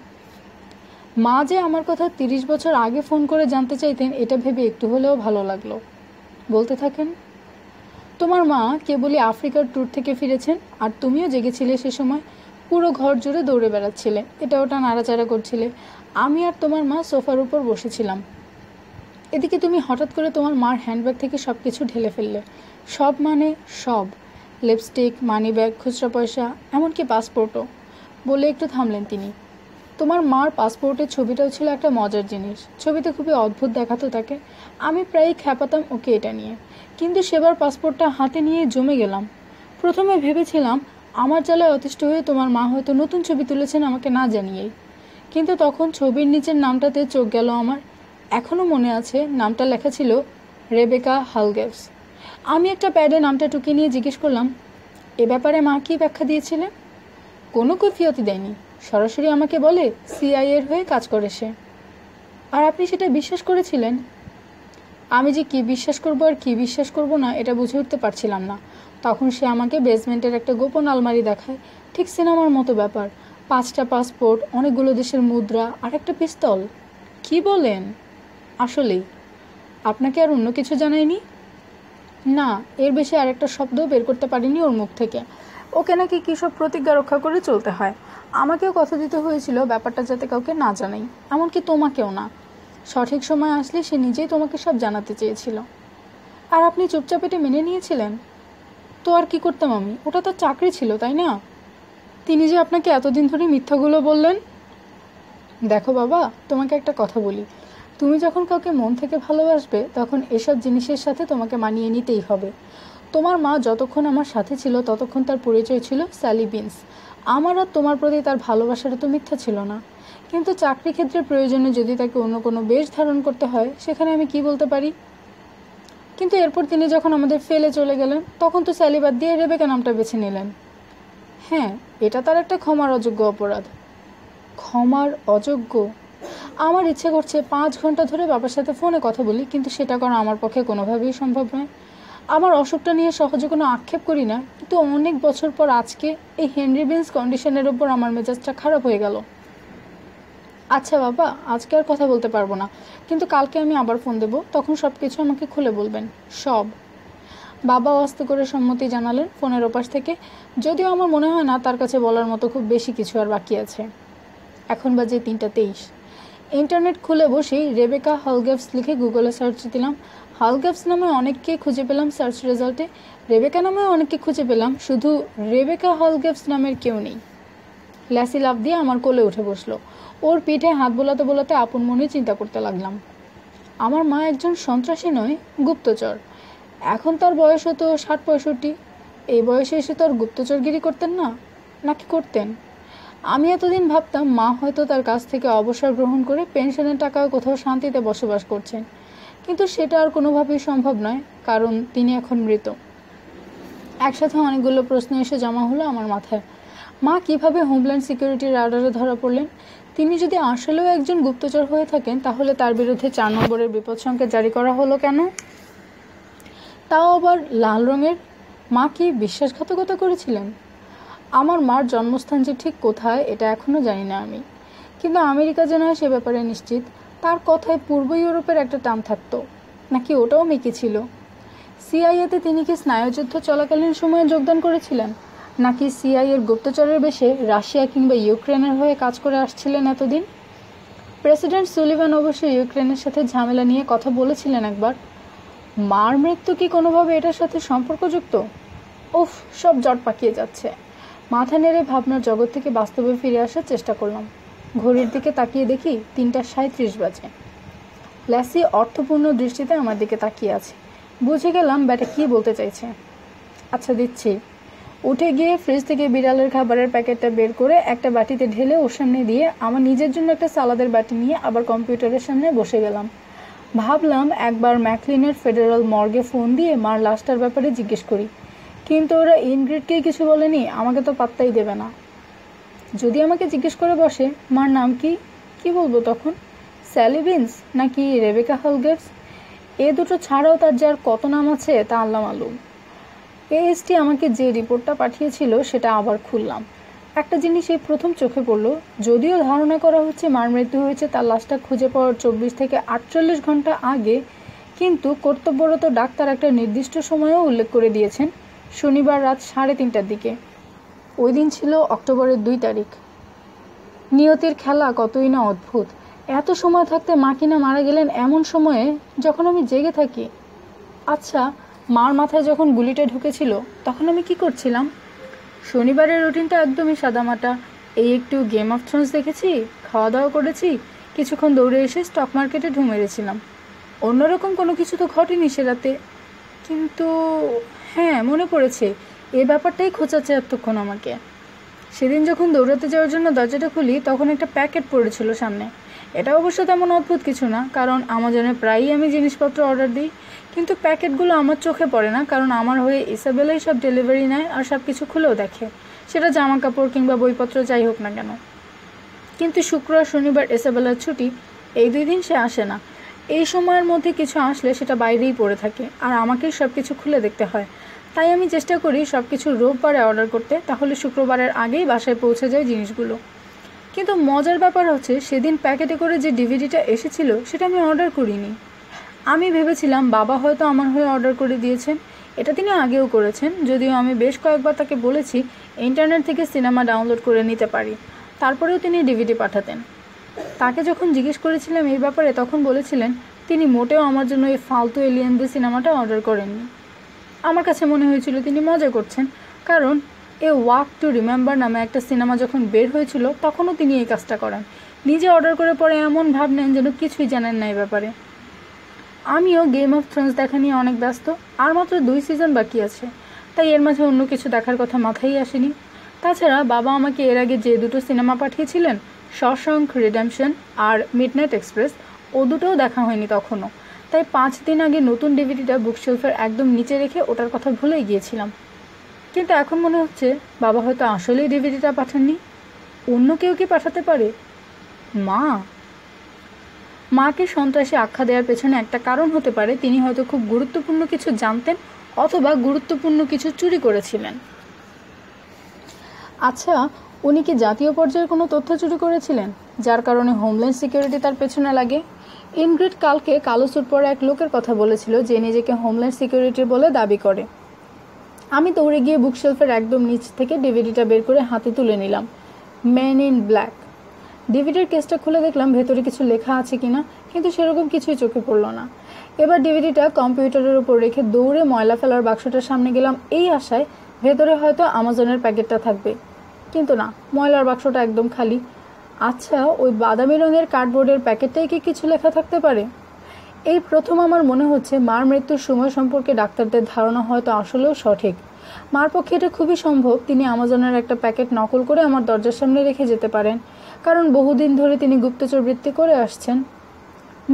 মা যে আমার কথা 30 বছর আগে ফোন করে জানতে চাইতেন এটা ভেবে একটু হলেও ভালো লাগলো। বলতে থাকেন। তোমার মা কেবলই আফ্রিকার ট্যুর থেকে ফিরেছেন, আর তুমিও জেগেছিলে সে সময়। পুরো ঘর জুড়ে দৌড়ে বেড়াচ্ছিলে, এটা ওটা নাড়াচাড়া করছিলে। আমি আর তোমার মা সোফার উপর বসেছিলাম। এদিকে তুমি হঠাৎ করে তোমার মার হ্যান্ডব্যাগ থেকে সব কিছু ঢেলে ফেললে। সব মানে সব। লিপস্টিক, মানি ব্যাগ, খুচরা পয়সা, এমনকি পাসপোর্টও। বলে একটু থামলেন তিনি। তোমার মার পাসপোর্টের ছবিটাও ছিল একটা মজার জিনিস। ছবিতে খুবই অদ্ভুত দেখাতো তাকে। আমি প্রায়ই খ্যাপাতাম ওকে এটা নিয়ে, কিন্তু সেবার পাসপোর্টটা হাতে নিয়ে জমে গেলাম। প্রথমে ভেবেছিলাম আমার জ্বালায় অতিষ্ঠ হয়ে তোমার মা হয়তো নতুন ছবি তুলেছেন আমাকে না জানিয়েই, কিন্তু তখন ছবির নিচের নামটাতে চোখ গেল আমার। এখনও মনে আছে, নামটা লেখা ছিল রেবেকা হালগেভস। আমি একটা প্যাডে নামটা টুকে নিয়ে জিজ্ঞেস করলাম, এ ব্যাপারে মা কী ব্যাখ্যা দিয়েছিলেন? কোনো কৈফিয়তই দেয়নি। সরাসরি আমাকে বলে সিআইএর হয়ে কাজ করে সে। আর আপনি সেটা বিশ্বাস করেছিলেন? আমি যে কি বিশ্বাস করব আর কি বিশ্বাস করব না এটা বুঝে উঠতে পারছিলাম না। তখন সে আমাকে বেসমেন্টের একটা গোপন আলমারি দেখায়, ঠিক সিনেমার মতো ব্যাপার। 5টা পাসপোর্ট, অনেকগুলো দেশের মুদ্রা আর একটা পিস্তল। কি বলেন? আসলেই। আপনাকে আর অন্য কিছু জানায়নি? না, এর বেশি আর একটা শব্দও বের করতে পারিনি ওর মুখ থেকে। ওকে নাকি কী সব প্রতিজ্ঞা রক্ষা করে চলতে হয়। আমাকেও কথা দিতে হয়েছিল ব্যাপারটা যাতে কাউকে না জানাই, এমনকি তোমাকেও না। সঠিক সময় আসলে সে নিজেই তোমাকে সব জানাতে চেয়েছিল, আর আপনি চুপচাপ এটা মেনে নিয়েছিলেন। তো আর কি করতাম আমি? ওটা তার চাকরি ছিল, তাই না? তিনি যে আপনাকে এতদিন ধরে মিথ্যাগুলো বললেন। দেখো বাবা, তোমাকে একটা কথা বলি, তুমি যখন কাউকে মন থেকে ভালোবাসবে তখন এসব জিনিসের সাথে তোমাকে মানিয়ে নিতেই হবে। তোমার মা যতক্ষণ আমার সাথে ছিল ততক্ষণ তার পরিচয় ছিল স্যালি বিনস। আমার আর তোমার প্রতি তার ভালোবাসাটা তো মিথ্যা ছিল না। কিন্তু চাকরি ক্ষেত্রে প্রয়োজনে যদি তাকে অন্য কোনো বেশ ধারণ করতে হয়, সেখানে আমি কি বলতে পারি? কিন্তু এরপর তিনি যখন আমাদের ফেলে চলে গেলেন তখন তো স্যালি বাদ দিয়ে রেবেকা নামটা বেছে নিলেন। হ্যাঁ, এটা তার একটা ক্ষমার অযোগ্য অপরাধ। ক্ষমার অযোগ্য? আমার ইচ্ছে করছে 5 ঘন্টা ধরে বাবার সাথে ফোনে কথা বলি, কিন্তু সেটা করা আমার পক্ষে কোনোভাবেই সম্ভব নয়। আমার অসুখটা নিয়ে সহজে কোনো আক্ষেপ করি না, কিন্তু অনেক বছর পর আজকে এই হেনরি বিনস কন্ডিশনের ওপর আমার মেজাজটা খারাপ হয়ে গেল। আচ্ছা বাবা, আজকে আর কথা বলতে পারবো না, কিন্তু কালকে আমি আবার ফোন দেবো, তখন সব কিছু আমাকে খুলে বলবেন, সব। বাবা আস্তে করে সম্মতি জানালেন ফোনের ওপাশ থেকে, যদিও আমার মনে হয় না তার কাছে বলার মতো খুব বেশি কিছু আর বাকি আছে। এখন বাজে 3:23। ইন্টারনেট খুলে বসেই রেবেকা হালগেভস লিখে গুগলে সার্চ দিলাম। হালগেভস নামে অনেককে খুঁজে পেলাম সার্চ রেজাল্টে, রেবেকা নামেও অনেককে খুঁজে পেলাম, শুধু রেবেকা হালগেভস নামের কেউ নেই। ল্যাসি লাফ দিয়ে আমার কোলে উঠে বসলো। ওর পিঠে হাত বোলাতে বোলাতে আপন মনে চিন্তা করতে লাগলাম। আমার মা একজন সন্ত্রাসী নয়, গুপ্তচর। এখন তার বয়স হতো 60-65। এই বয়সে এসে তো আর গুপ্তচরগিরি করতেন না, নাকি করতেন? আমি এতদিন ভাবতাম মা হয়তো তার কাছ থেকে অবসর গ্রহণ করে পেনশনের টাকায় কোথাও শান্তিতে বসবাস করছেন, কিন্তু সেটা আর কোনোভাবেই সম্ভব নয়, কারণ তিনি এখন মৃত। একসাথে অনেকগুলো প্রশ্ন এসে জমা হলো আমার মাথায়। মা কিভাবে হোমল্যান্ড সিকিউরিটির রাডারে ধরা পড়লেন? তিনি যদি আসলেও একজন গুপ্তচর হয়ে থাকেন, তাহলে তার বিরুদ্ধে 4 নম্বরের বিপদ সংকেত জারি করা হলো কেন? তাও আবার লাল রঙের। মা কি বিশ্বাসঘাতকতা করেছিলেন? আমার মার জন্মস্থান যে ঠিক কোথায় এটা এখনও জানি না আমি, কিন্তু আমেরিকা যে নয় সে ব্যাপারে নিশ্চিত। তার কথায় পূর্ব ইউরোপের একটা টান থাকতো, নাকি ওটাও মেকি ছিল? সিআইএতে তিনি কি স্নায়ুযুদ্ধ চলাকালীন সময়ে যোগদান করেছিলেন, নাকি সিআইএর গুপ্তচরের বেশে রাশিয়া কিংবা ইউক্রেনের হয়ে কাজ করে আসছিলেন এতদিন? প্রেসিডেন্ট সুলিভান অবশ্য ইউক্রেনের সাথে ঝামেলা নিয়ে কথা বলেছিলেন একবার। মার মৃত্যু কি কোনোভাবে এটার সাথে সম্পর্কযুক্ত? উফ, সব জট পাকিয়ে যাচ্ছে। মাথা নেড়ে ভাবনার জগৎ থেকে বাস্তবে ফিরে আসার চেষ্টা করলাম। ঘড়ির দিকে তাকিয়ে দেখি 3:37 বাজে। ল্যাসি অর্থপূর্ণ দৃষ্টিতে আমার দিকে তাকিয়ে আছে। বুঝে গেলাম ব্যাটা কী বলতে চাইছে। আচ্ছা দিচ্ছি। উঠে গিয়ে ফ্রিজ থেকে বিড়ালের খাবারের প্যাকেটটা বের করে একটা বাটিতে ঢেলে ওর সামনে দিয়ে আমার নিজের জন্য একটা সালাদের বাটি নিয়ে আবার কম্পিউটারের সামনে বসে গেলাম। ভাবলাম একবার ম্যাকলিনের ফেডারেল মর্গে ফোন দিয়ে মার লাশটার ব্যাপারে জিজ্ঞেস করি, কিন্তু ওরা ইনগ্রিডকেই কিছু বলেনি, আমাকে তো পাত্তাই দেবে না। যদি আমাকে জিজ্ঞেস করে বসে মার নাম কি, কি বলবো তখন? স্যালি বিনস নাকি রেবেকা হালগেভস? এ দুটো ছাড়াও তার যার কত নাম আছে তা আল্লাহ মালুম। এএসটি আমাকে যে রিপোর্টটা পাঠিয়েছিল সেটা আবার খুললাম। একটা জিনিস এই প্রথম চোখে পড়লো, যদিও ধারণা করা হচ্ছে মার মৃত্যু হয়েছে তার লাশটা খুঁজে পাওয়ার 24 থেকে 48 ঘন্টা আগে, কিন্তু কর্তব্যরত ডাক্তার একটা নির্দিষ্ট সময়ও উল্লেখ করে দিয়েছেন, শনিবার রাত 3:30টার দিকে। ওই দিন ছিল অক্টোবরের 2 তারিখ। নিয়তির খেলা কতই না অদ্ভুত। এত সময় থাকতে মা কিনা মারা গেলেন এমন সময়ে যখন আমি জেগে থাকি। আচ্ছা, মার মাথায় যখন গুলিটা ঢুকেছিল তখন আমি কি করছিলাম? শনিবারের রুটিনটা একদমই সাদামাটা। এই একটু গেম অফ থ্রোনস দেখেছি, খাওয়া দাওয়া করেছি, কিছুক্ষণ দৌড়ে এসে স্টক মার্কেটে ঢুঁ মেরেছিলাম। অন্যরকম কোনো কিছু তো ঘটেনি সে রাতে। কিন্তু হ্যাঁ, মনে পড়েছে, এই ব্যাপারটাই খোঁচাচ্ছে এতক্ষণ আমাকে। সেদিন যখন দৌড়াতে যাওয়ার জন্য দরজাটা খুলি তখন একটা প্যাকেট পড়েছিল সামনে। এটা অবশ্য তেমন অদ্ভুত কিছু না, কারণ আমাজনে প্রায়ই আমি জিনিসপত্র অর্ডার দিই। কিন্তু প্যাকেটগুলো আমার চোখে পড়ে না, কারণ আমার হয়ে ইসাবেলাই সব ডেলিভারি নেয় আর সব কিছু খুলেও দেখে, সেটা জামা কাপড় কিংবা বইপত্র যাই হোক না কেন। কিন্তু শুক্র আর শনিবার ইসাবেলার ছুটি, এই 2 দিন সে আসে না। এই সময়ের মধ্যে কিছু আসলে সেটা বাইরেই পড়ে থাকে আর আমাকেই সব কিছু খুলে দেখতে হয়। তাই আমি চেষ্টা করি সব কিছু রোববারে অর্ডার করতে, তাহলে শুক্রবারের আগেই বাসায় পৌঁছে যায় জিনিসগুলো। কিন্তু মজার ব্যাপার হচ্ছে, সেদিন প্যাকেটে করে যে ডিভিডিটা এসেছিল সেটা আমি অর্ডার করিনি। আমি ভেবেছিলাম বাবা হয়তো আমার হয়ে অর্ডার করে দিয়েছেন। এটা তিনি আগেও করেছেন, যদিও আমি বেশ কয়েকবার তাকে বলেছি ইন্টারনেট থেকে সিনেমা ডাউনলোড করে নিতে পারি, তারপরেও তিনি ডিভিডি পাঠাতেন। তাকে যখন জিজ্ঞেস করেছিলাম এই ব্যাপারে তখন বলেছিলেন তিনি মোটেও আমার জন্য এই ফালতু এলিয়েনদের সিনেমাটা অর্ডার করেননি। আমার কাছে মনে হয়েছিল তিনি মজা করছেন, কারণ এ ওয়াক টু রিমেম্বার নামে একটা সিনেমা যখন বের হয়েছিল তখনও তিনি এই কাজটা করেন। নিজে অর্ডার করে পরে এমন ভাব নেন যেন কিছুই জানেন না এই ব্যাপারে। আমিও গেম অফ থ্রোনস দেখা নিয়ে অনেক ব্যস্ত, আর মাত্র 2 সিজন বাকি আছে, তাই এর মাঝে অন্য কিছু দেখার কথা মাথায় আসেনি। তাছাড়া বাবা আমাকে এর আগে যে 2টো সিনেমা পাঠিয়েছিলেন, শশাঙ্ক রিডেম্পশন আর মিডনাইট এক্সপ্রেস, ও দুটোও দেখা হয়নি তখনও। তাই 5 দিন আগে নতুন ডিভিডিটা বুকশেলফের একদম নিচে রেখে ওটার কথা ভুলেই গিয়েছিলাম। কিন্তু এখন মনে হচ্ছে বাবা হয়তো আসলেই ডিভিডিটা পাঠাননি, অন্য কেউ কি পাঠাতে পারে। মাকে সন্ত্রাসী আখ্যা দেওয়ার পেছনে একটা কারণ হতে পারে তিনি হয়তো খুব গুরুত্বপূর্ণ কিছু জানতেন অথবা গুরুত্বপূর্ণ কিছু চুরি করেছিলেন। আচ্ছা, উনি কি জাতীয় পর্যায়ের কোনো তথ্য চুরি করেছিলেন যার কারণে হোমল্যান্ড সিকিউরিটি তার পেছনে লাগে? ইনগ্রিড কালকে কালো স্যুট পরা এক লোকের কথা বলেছিল যে নিজেকে হোমল্যান্ড সিকিউরিটির বলে দাবি করে। আমি দৌড়ে গিয়ে বুকশেলফের একদম নিচ থেকে ডিভিডিটা বের করে হাতে তুলে নিলাম, ম্যান ইন ব্ল্যাক। ডিভিডির কেসটা খুলে দেখলাম ভেতরে কিছু লেখা আছে কিনা, কিন্তু সেরকম কিছুই চোখে পড়ল না। এবার ডিভিডিটা কম্পিউটারের উপর রেখে দৌড়ে ময়লা ফেলার বাক্সটার সামনে গেলাম এই আশায় ভেতরে হয়তো আমাজনের প্যাকেটটা থাকবে, কিন্তু না, ময়লার বাক্সটা একদম খালি। আচ্ছা, ওই বাদামি রঙের কার্ডবোর্ডের প্যাকেটটাই কি কিছু লেখা থাকতে পারে? এই প্রথম আমার মনে হচ্ছে মার মৃত্যুর সময় সম্পর্কে ডাক্তারদের ধারণা হয়তো আসলেও সঠিক। মার পক্ষে এটা খুবই সম্ভব তিনি আমাজনের একটা প্যাকেট নকল করে আমার দরজার সামনে রেখে যেতে পারেন, কারণ বহুদিন ধরে তিনি গুপ্তচর বৃত্তি করে আসছেন।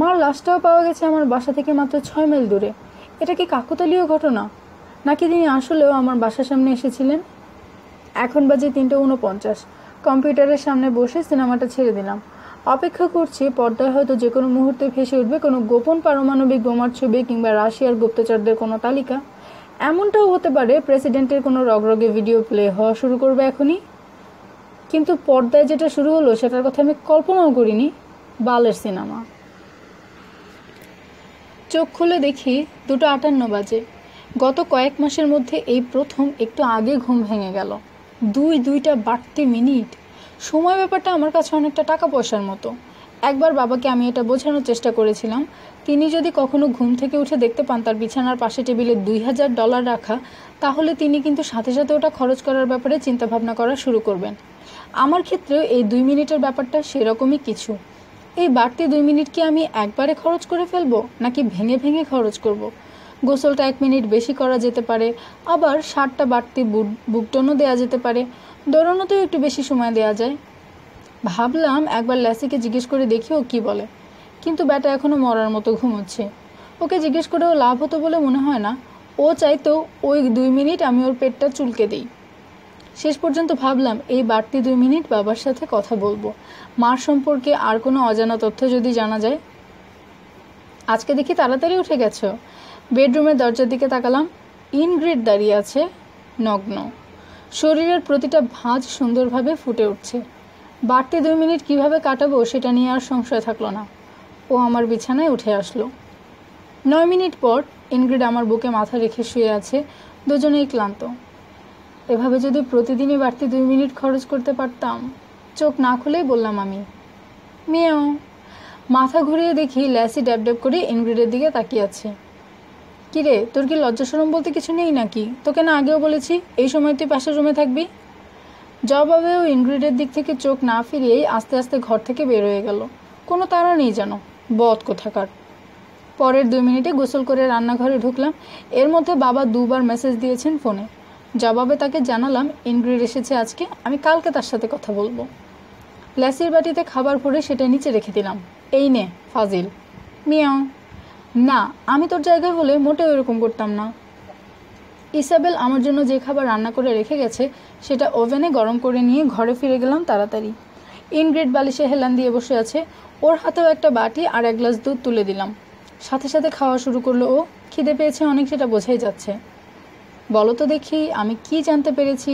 মার লাশটাও পাওয়া গেছে আমার বাসা থেকে মাত্র 6 মাইল দূরে। এটা কি কাকতালীয় ঘটনা, নাকি তিনি আসলেও আমার বাসার সামনে এসেছিলেন? এখন বাজে 3:49। কম্পিউটারের সামনে বসে সিনেমাটা ছেড়ে দিলাম। অপেক্ষা করছি পর্দায় হয়তো যে কোনো মুহূর্তে ভেসে উঠবে কোনো গোপন পারমাণবিক বোমার ছবি কিংবা রাশিয়ার গুপ্তচরদের কোনো তালিকা। এমনটাও হতে পারে প্রেসিডেন্টের কোনো রগরগে ভিডিও প্লে হওয়া শুরু করবে এখনই। কিন্তু পর্দায় যেটা শুরু হলো সেটার কথা আমি কল্পনাও করিনি। বালের সিনেমা। চোখ খুলে দেখি 2:58 বাজে। গত কয়েক মাসের মধ্যে এই প্রথম একটু আগে ঘুম ভেঙে গেল। 2টা বাড়তি মিনিট। সময় ব্যাপারটা আমার কাছে অনেকটা টাকা পয়সার মতো। একবার বাবাকে আমি এটা বোঝানোর চেষ্টা করেছিলাম, তিনি যদি কখনো ঘুম থেকে উঠে দেখতে পান তার বিছানার পাশে টেবিলে $2000 রাখা, তাহলে তিনি কিন্তু সাথে সাথে ওটা খরচ করার ব্যাপারে চিন্তাভাবনা করা শুরু করবেন। আমার ক্ষেত্রেও এই 2 মিনিটের ব্যাপারটা সেরকমই কিছু। এই বাড়তি 2 মিনিট কি আমি একবারে খরচ করে ফেলবো, নাকি ভেঙে ভেঙে খরচ করব? গোসলটা 1 মিনিট বেশি করা যেতে পারে, আবার 7টা বাড়তি বুকটনও দেওয়া যেতে পারে, দৌড়ানোতেও একটু বেশি সময় দেওয়া যায়। ভাবলাম একবার ল্যাসিকে জিজ্ঞেস করে দেখি ও কী বলে, কিন্তু ব্যাটা এখনও মরার মতো ঘুমোচ্ছে। ওকে জিজ্ঞেস করেও লাভ হতো বলে মনে হয় না। ও চাইতো ওই 2 মিনিট আমি ওর পেটটা চুলকে দিই। শেষ পর্যন্ত ভাবলাম এই বাড়তি 2 মিনিট বাবার সাথে কথা বলবো, মার সম্পর্কে আর কোনো অজানা তথ্য যদি জানা যায়। আজকে দেখি তাড়াতাড়ি উঠে গেছো। বেডরুমের দরজার দিকে তাকালাম, ইনগ্রিড দাঁড়িয়ে আছে নগ্ন, শরীরের প্রতিটা ভাঁজ সুন্দরভাবে ফুটে উঠছে। বাড়তি 2 মিনিট কিভাবে কাটাবো সেটা নিয়ে আর সংশয় থাকলো না। ও আমার বিছানায় উঠে আসলো। 9 মিনিট পর ইনগ্রিড আমার বুকে মাথা রেখে শুয়ে আছে, দুজনেই ক্লান্ত। এভাবে যদি প্রতিদিনই বাড়তি 2 মিনিট খরচ করতে পারতাম। চোখ না খুলেই বললাম আমি, মিয়াও। মাথা ঘুরিয়ে দেখি ল্যাসি ড্যাব ড্যাব করে ইনগ্রিডের দিকে তাকিয়ে আছে। কিরে, তোর কি লজ্জা শরম বলতে কিছু নেই নাকি? তোকে না আগেও বলেছি এই সময় তুই পাশের রুমে থাকবি। জবাবেও ইনগ্রিডের দিক থেকে চোখ না ফিরিয়েই আস্তে আস্তে ঘর থেকে বের হয়ে গেল। কোনো তাড়া নেই যেন, বদ কোথাকার। পরের 2 মিনিটে গোসল করে রান্নাঘরে ঢুকলাম। এর মধ্যে বাবা 2বার মেসেজ দিয়েছেন ফোনে। জবাবে তাকে জানালাম ইনগ্রিড এসেছে আজকে, আমি কালকে তার সাথে কথা বলবো। ল্যাসির বাটিতে খাবার ভরে সেটা নিচে রেখে দিলাম। এই নে ফাজিল। মিয়াও। না, আমি তোর জায়গায় হলে মোটেও এরকম করতাম না। ইসাবেল আমার জন্য যে খাবার রান্না করে রেখে গেছে সেটা ওভেনে গরম করে নিয়ে ঘরে ফিরে গেলাম তাড়াতাড়ি। ইনগ্রিড বালিশে হেলান দিয়ে বসে আছে, ওর হাতেও একটা বাটি আর 1 গ্লাস দুধ তুলে দিলাম। সাথে সাথে খাওয়া শুরু করলো ও। খিদে পেয়েছে অনেক, সেটা বোঝাই যাচ্ছে। বলো তো দেখি আমি কি জানতে পেরেছি।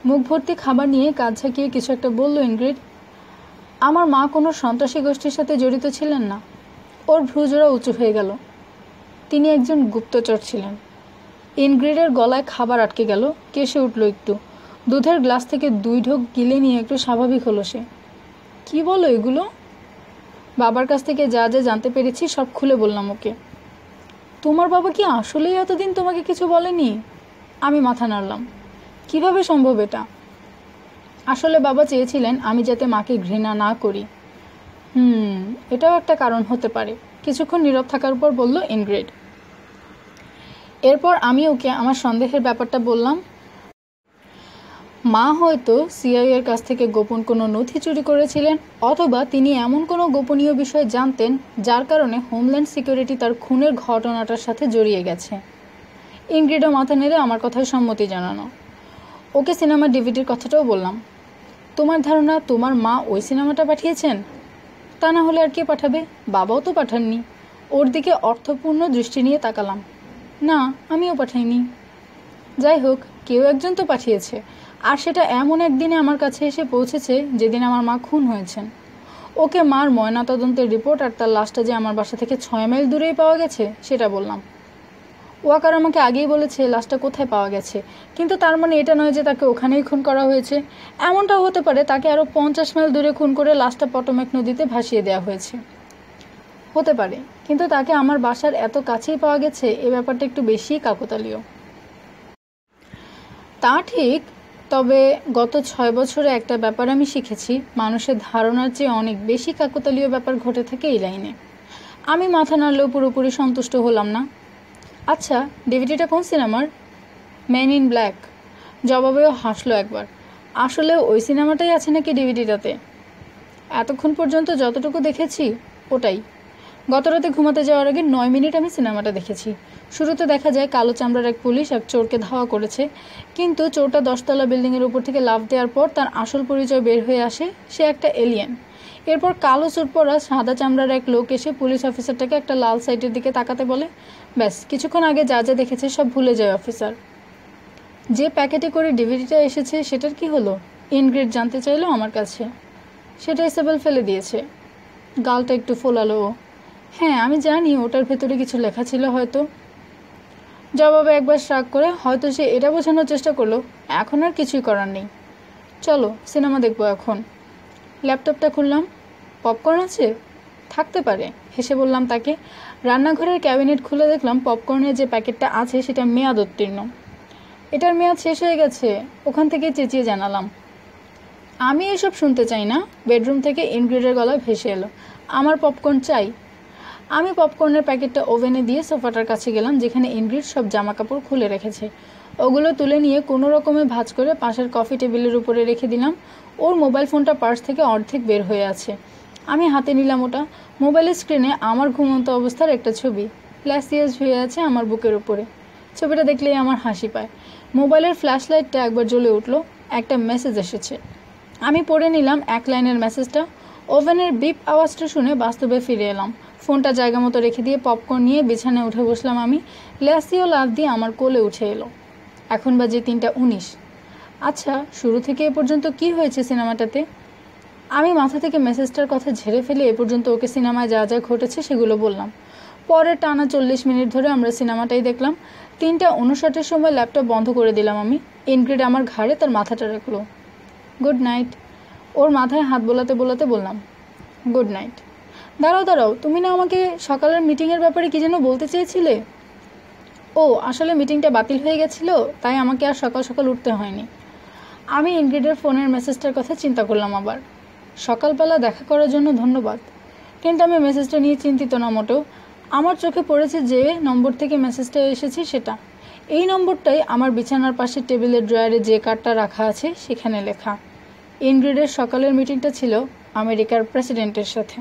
মুখ ভর্তি খাবার নিয়ে কাজ ঝাঁকিয়ে কিছু একটা বলল ইনগ্রিড। আমার মা কোনো সন্ত্রাসী গোষ্ঠীর সাথে জড়িত ছিলেন না। ওর ভ্রুজোড়া উঁচু হয়ে গেল। তিনি একজন গুপ্তচর ছিলেন। ইনগ্রিডের গলায় খাবার আটকে গেল, কেসে উঠল একটু। দুধের গ্লাস থেকে 2 ঢোক গিলে নিয়ে একটু স্বাভাবিক হলো সে। কি বলো এগুলো? বাবার কাছ থেকে যা যা জানতে পেরেছি সব খুলে বললাম ওকে। তোমার বাবা কি আসলেই এতদিন তোমাকে কিছু বলেনি? আমি মাথা নাড়লাম। কিভাবে সম্ভব এটা? আসলে বাবা চেয়েছিলেন আমি যাতে মাকে ঘৃণা না করি। এটাও একটা কারণ হতে পারে। কিছুক্ষণ নীরব থাকার পর বলল ইনগ্রিড। এরপর আমি ওকে আমার সন্দেহের ব্যাপারটা বললাম। মা হয়তো সিআইএর কাছ থেকে গোপন কোনো নথি চুরি করেছিলেন, অথবা তিনি এমন কোনো গোপনীয় বিষয় জানতেন যার কারণে হোমল্যান্ড সিকিউরিটি তার খুনের ঘটনাটার সাথে জড়িয়ে গেছে। ইনগ্রিডও মাথা নেড়ে আমার কথায় সম্মতি জানানো। ওকে সিনেমার ডিভিডির কথাটাও বললাম। তোমার ধারণা তোমার মা ওই সিনেমাটা পাঠিয়েছেন? তা না হলে আর কে পাঠাবে? বাবাও তো পাঠাননি। ওর দিকে অর্থপূর্ণ দৃষ্টি নিয়ে তাকালাম। না, আমিও পাঠাইনি। যাই হোক, কেউ একজন তো পাঠিয়েছে, আর সেটা এমন একদিনে আমার কাছে এসে পৌঁছেছে যেদিন আমার মা খুন হয়েছেন। ওকে মার ময়নাতদন্তের রিপোর্ট আর তার লাশটা যে আমার বাসা থেকে 6 মাইল দূরেই পাওয়া গেছে সেটা বললাম। ওয়াকার আমাকে আগেই বলেছে লাশটা কোথায় পাওয়া গেছে, কিন্তু তার মানে এটা নয় যে তাকে ওখানেই খুন করা হয়েছে। এমনটাও হতে পারে তাকে আরও 50 মাইল দূরে খুন করে লাশটা পটোম্যাক নদীতে ভাসিয়ে দেওয়া হয়েছে। হতে পারে, কিন্তু তাকে আমার বাসার এত কাছেই পাওয়া গেছে, এ ব্যাপারটা একটু বেশিই কাকতালীয়। তা ঠিক, তবে গত 6 বছরে একটা ব্যাপার আমি শিখেছি, মানুষের ধারণার চেয়ে অনেক বেশি কাকতালীয় ব্যাপার ঘটে থাকে এই লাইনে। আমি মাথা নাড়লেও পুরোপুরি সন্তুষ্ট হলাম না। আচ্ছা, ডিভিডিটা কোন সিনেমার? Man in black. জবাবেও হাসলো একবার। আসলে ওই সিনেমাটাই আছে নাকি ডিভিডিটাতে? এতক্ষণ পর্যন্ত যতটুকু দেখেছি ওটাই। গতরাতে ঘুমাতে যাওয়ার আগে 9 মিনিট আমি সিনেমাটা দেখেছি। শুরুতে দেখা যায় কালো চামড়ার এক পুলিশ এক চোরকে ধাওয়া করেছে, কিন্তু চোরটা 10তলা বিল্ডিংয়ের উপর থেকে লাফ দেওয়ার পর তার আসল পরিচয় বের হয়ে আসে, সে একটা এলিয়েন। এরপর কালো স্যুট পরা সাদা চামড়ার এক লোক এসে পুলিশ অফিসারটাকে একটা লাল সাইটের দিকে তাকাতে বলে। ব্যাস, কিছুক্ষণ আগে যা যা দেখেছে সব ভুলে যায় অফিসার। যে প্যাকেটে করে ডিভিডিটা এসেছে সেটার কি হলো? ইনগ্রিড জানতে চাইলো আমার কাছে। সেটা ইসাবেল ফেলে দিয়েছে। গালটা একটু ফোলালো ও। হ্যাঁ, আমি জানি ওটার ভেতরে কিছু লেখা ছিল হয়তো। জবাবে একবার শ্রাগ করে হয়তো সে এটা বোঝানোর চেষ্টা করলো এখন আর কিছুই করার নেই। চলো সিনেমা দেখবো এখন। ল্যাপটপটা খুললাম। পপকর্ন আছে? থাকতে পারে, হেসে বললাম তাকে। রান্নাঘরের ক্যাবিনেট খুলে দেখলাম পপকর্নের যে প্যাকেটটা আছে সেটা মেয়াদ উত্তীর্ণ। এটার মেয়াদ শেষ হয়ে গেছে, ওখান থেকে চেঁচিয়ে জানালাম। আমি এসব শুনতে চাই না। বেডরুম থেকে ইনগ্রিডের গলায় ভেসে এলো, আমার পপকর্ন চাই। আমি পপকর্নের প্যাকেটটা ওভেনে দিয়ে সোফাটার কাছে গেলাম যেখানে ইনগ্রিড সব জামা কাপড় খুলে রেখেছে। ওগুলো তুলে নিয়ে কোনো রকমে ভাঁজ করে পাশের কফি টেবিলের উপরে রেখে দিলাম। ওর মোবাইল ফোনটা পার্স থেকে অর্ধেক বের হয়ে আছে। আমি হাতে নিলাম ওটা। মোবাইলের স্ক্রিনে আমার ঘুমন্ত অবস্থার একটা ছবি ল্যাসিয়াস হয়ে আছে আমার বুকের উপরে। ছবিটা দেখলেই আমার হাসি পায়। মোবাইলের ফ্ল্যাশ লাইটটা একবার জ্বলে উঠলো। একটা মেসেজ এসেছে। আমি পড়ে নিলাম 1 লাইনের মেসেজটা। ওভেনের বিপ আওয়াজটা শুনে বাস্তবে ফিরে এলাম। ফোনটা জায়গা মতো রেখে দিয়ে পপকর্ন নিয়ে বিছানায় উঠে বসলাম আমি। ল্যাসিও লাফ দিয়ে আমার কোলে উঠে এলো। এখন বাজে 3:19। আচ্ছা, শুরু থেকে এ পর্যন্ত কি হয়েছে সিনেমাটাতে? আমি মাথা থেকে মেসেজটার কথা ঝেড়ে ফেলে এ পর্যন্ত ওকে সিনেমায় যা যা ঘটেছে সেগুলো বললাম। পরে টানা 40 মিনিট ধরে আমরা সিনেমাটাই দেখলাম। 3:59-এর সময় ল্যাপটপ বন্ধ করে দিলাম আমি। ইনগ্রিড আমার ঘাড়ে তার মাথাটা রাখলো। Good night. ওর মাথায় হাত বোলাতে বোলাতে বললাম, গুড নাইট। দাঁড়াও, তুমি না আমাকে সকালের মিটিংয়ের ব্যাপারে কি যেন বলতে চেয়েছিলে? ও, আসলে মিটিংটা বাতিল হয়ে গেছিল, তাই আমাকে আর সকাল সকাল উঠতে হয়নি। আমি ইনগ্রিডের ফোনের মেসেজটার কথা চিন্তা করলাম আবার। সকালবেলা দেখা করার জন্য ধন্যবাদ, কিন্তু আমি মেসেজটা নিয়ে চিন্তিত না মোটেও। আমার চোখে পড়েছে যে নম্বর থেকে মেসেজটা এসেছে সেটা। এই নম্বরটাই আমার বিছানার পাশে টেবিলের ড্রয়ারে যে কার্ডটা রাখা আছে সেখানে লেখা। ইনগ্রিডের সকালের মিটিংটা ছিল আমেরিকার প্রেসিডেন্টের সাথে।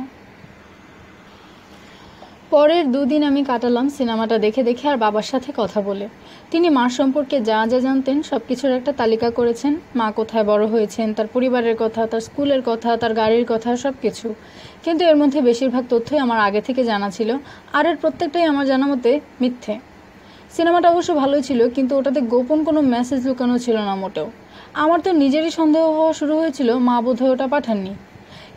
পরের 2 দিন আমি কাটালাম সিনেমাটা দেখে দেখে আর বাবার সাথে কথা বলে। তিনি মার সম্পর্কে যা যা জানতেন সব কিছুর একটা তালিকা করেছেন। মা কোথায় বড় হয়েছেন, তার পরিবারের কথা, তার স্কুলের কথা, তার গাড়ির কথা, সব কিছু। কিন্তু এর মধ্যে বেশিরভাগ তথ্যই আমার আগে থেকে জানা ছিল, আর এর প্রত্যেকটাই আমার জানা মতে মিথ্যে। সিনেমাটা অবশ্য ভালোই ছিল, কিন্তু ওটাতে গোপন কোনো মেসেজ লুকানো ছিল না মোটেও। আমার তো নিজেরই সন্দেহ হওয়া শুরু হয়েছিল মা বোধহয় ওটা পাঠাননি।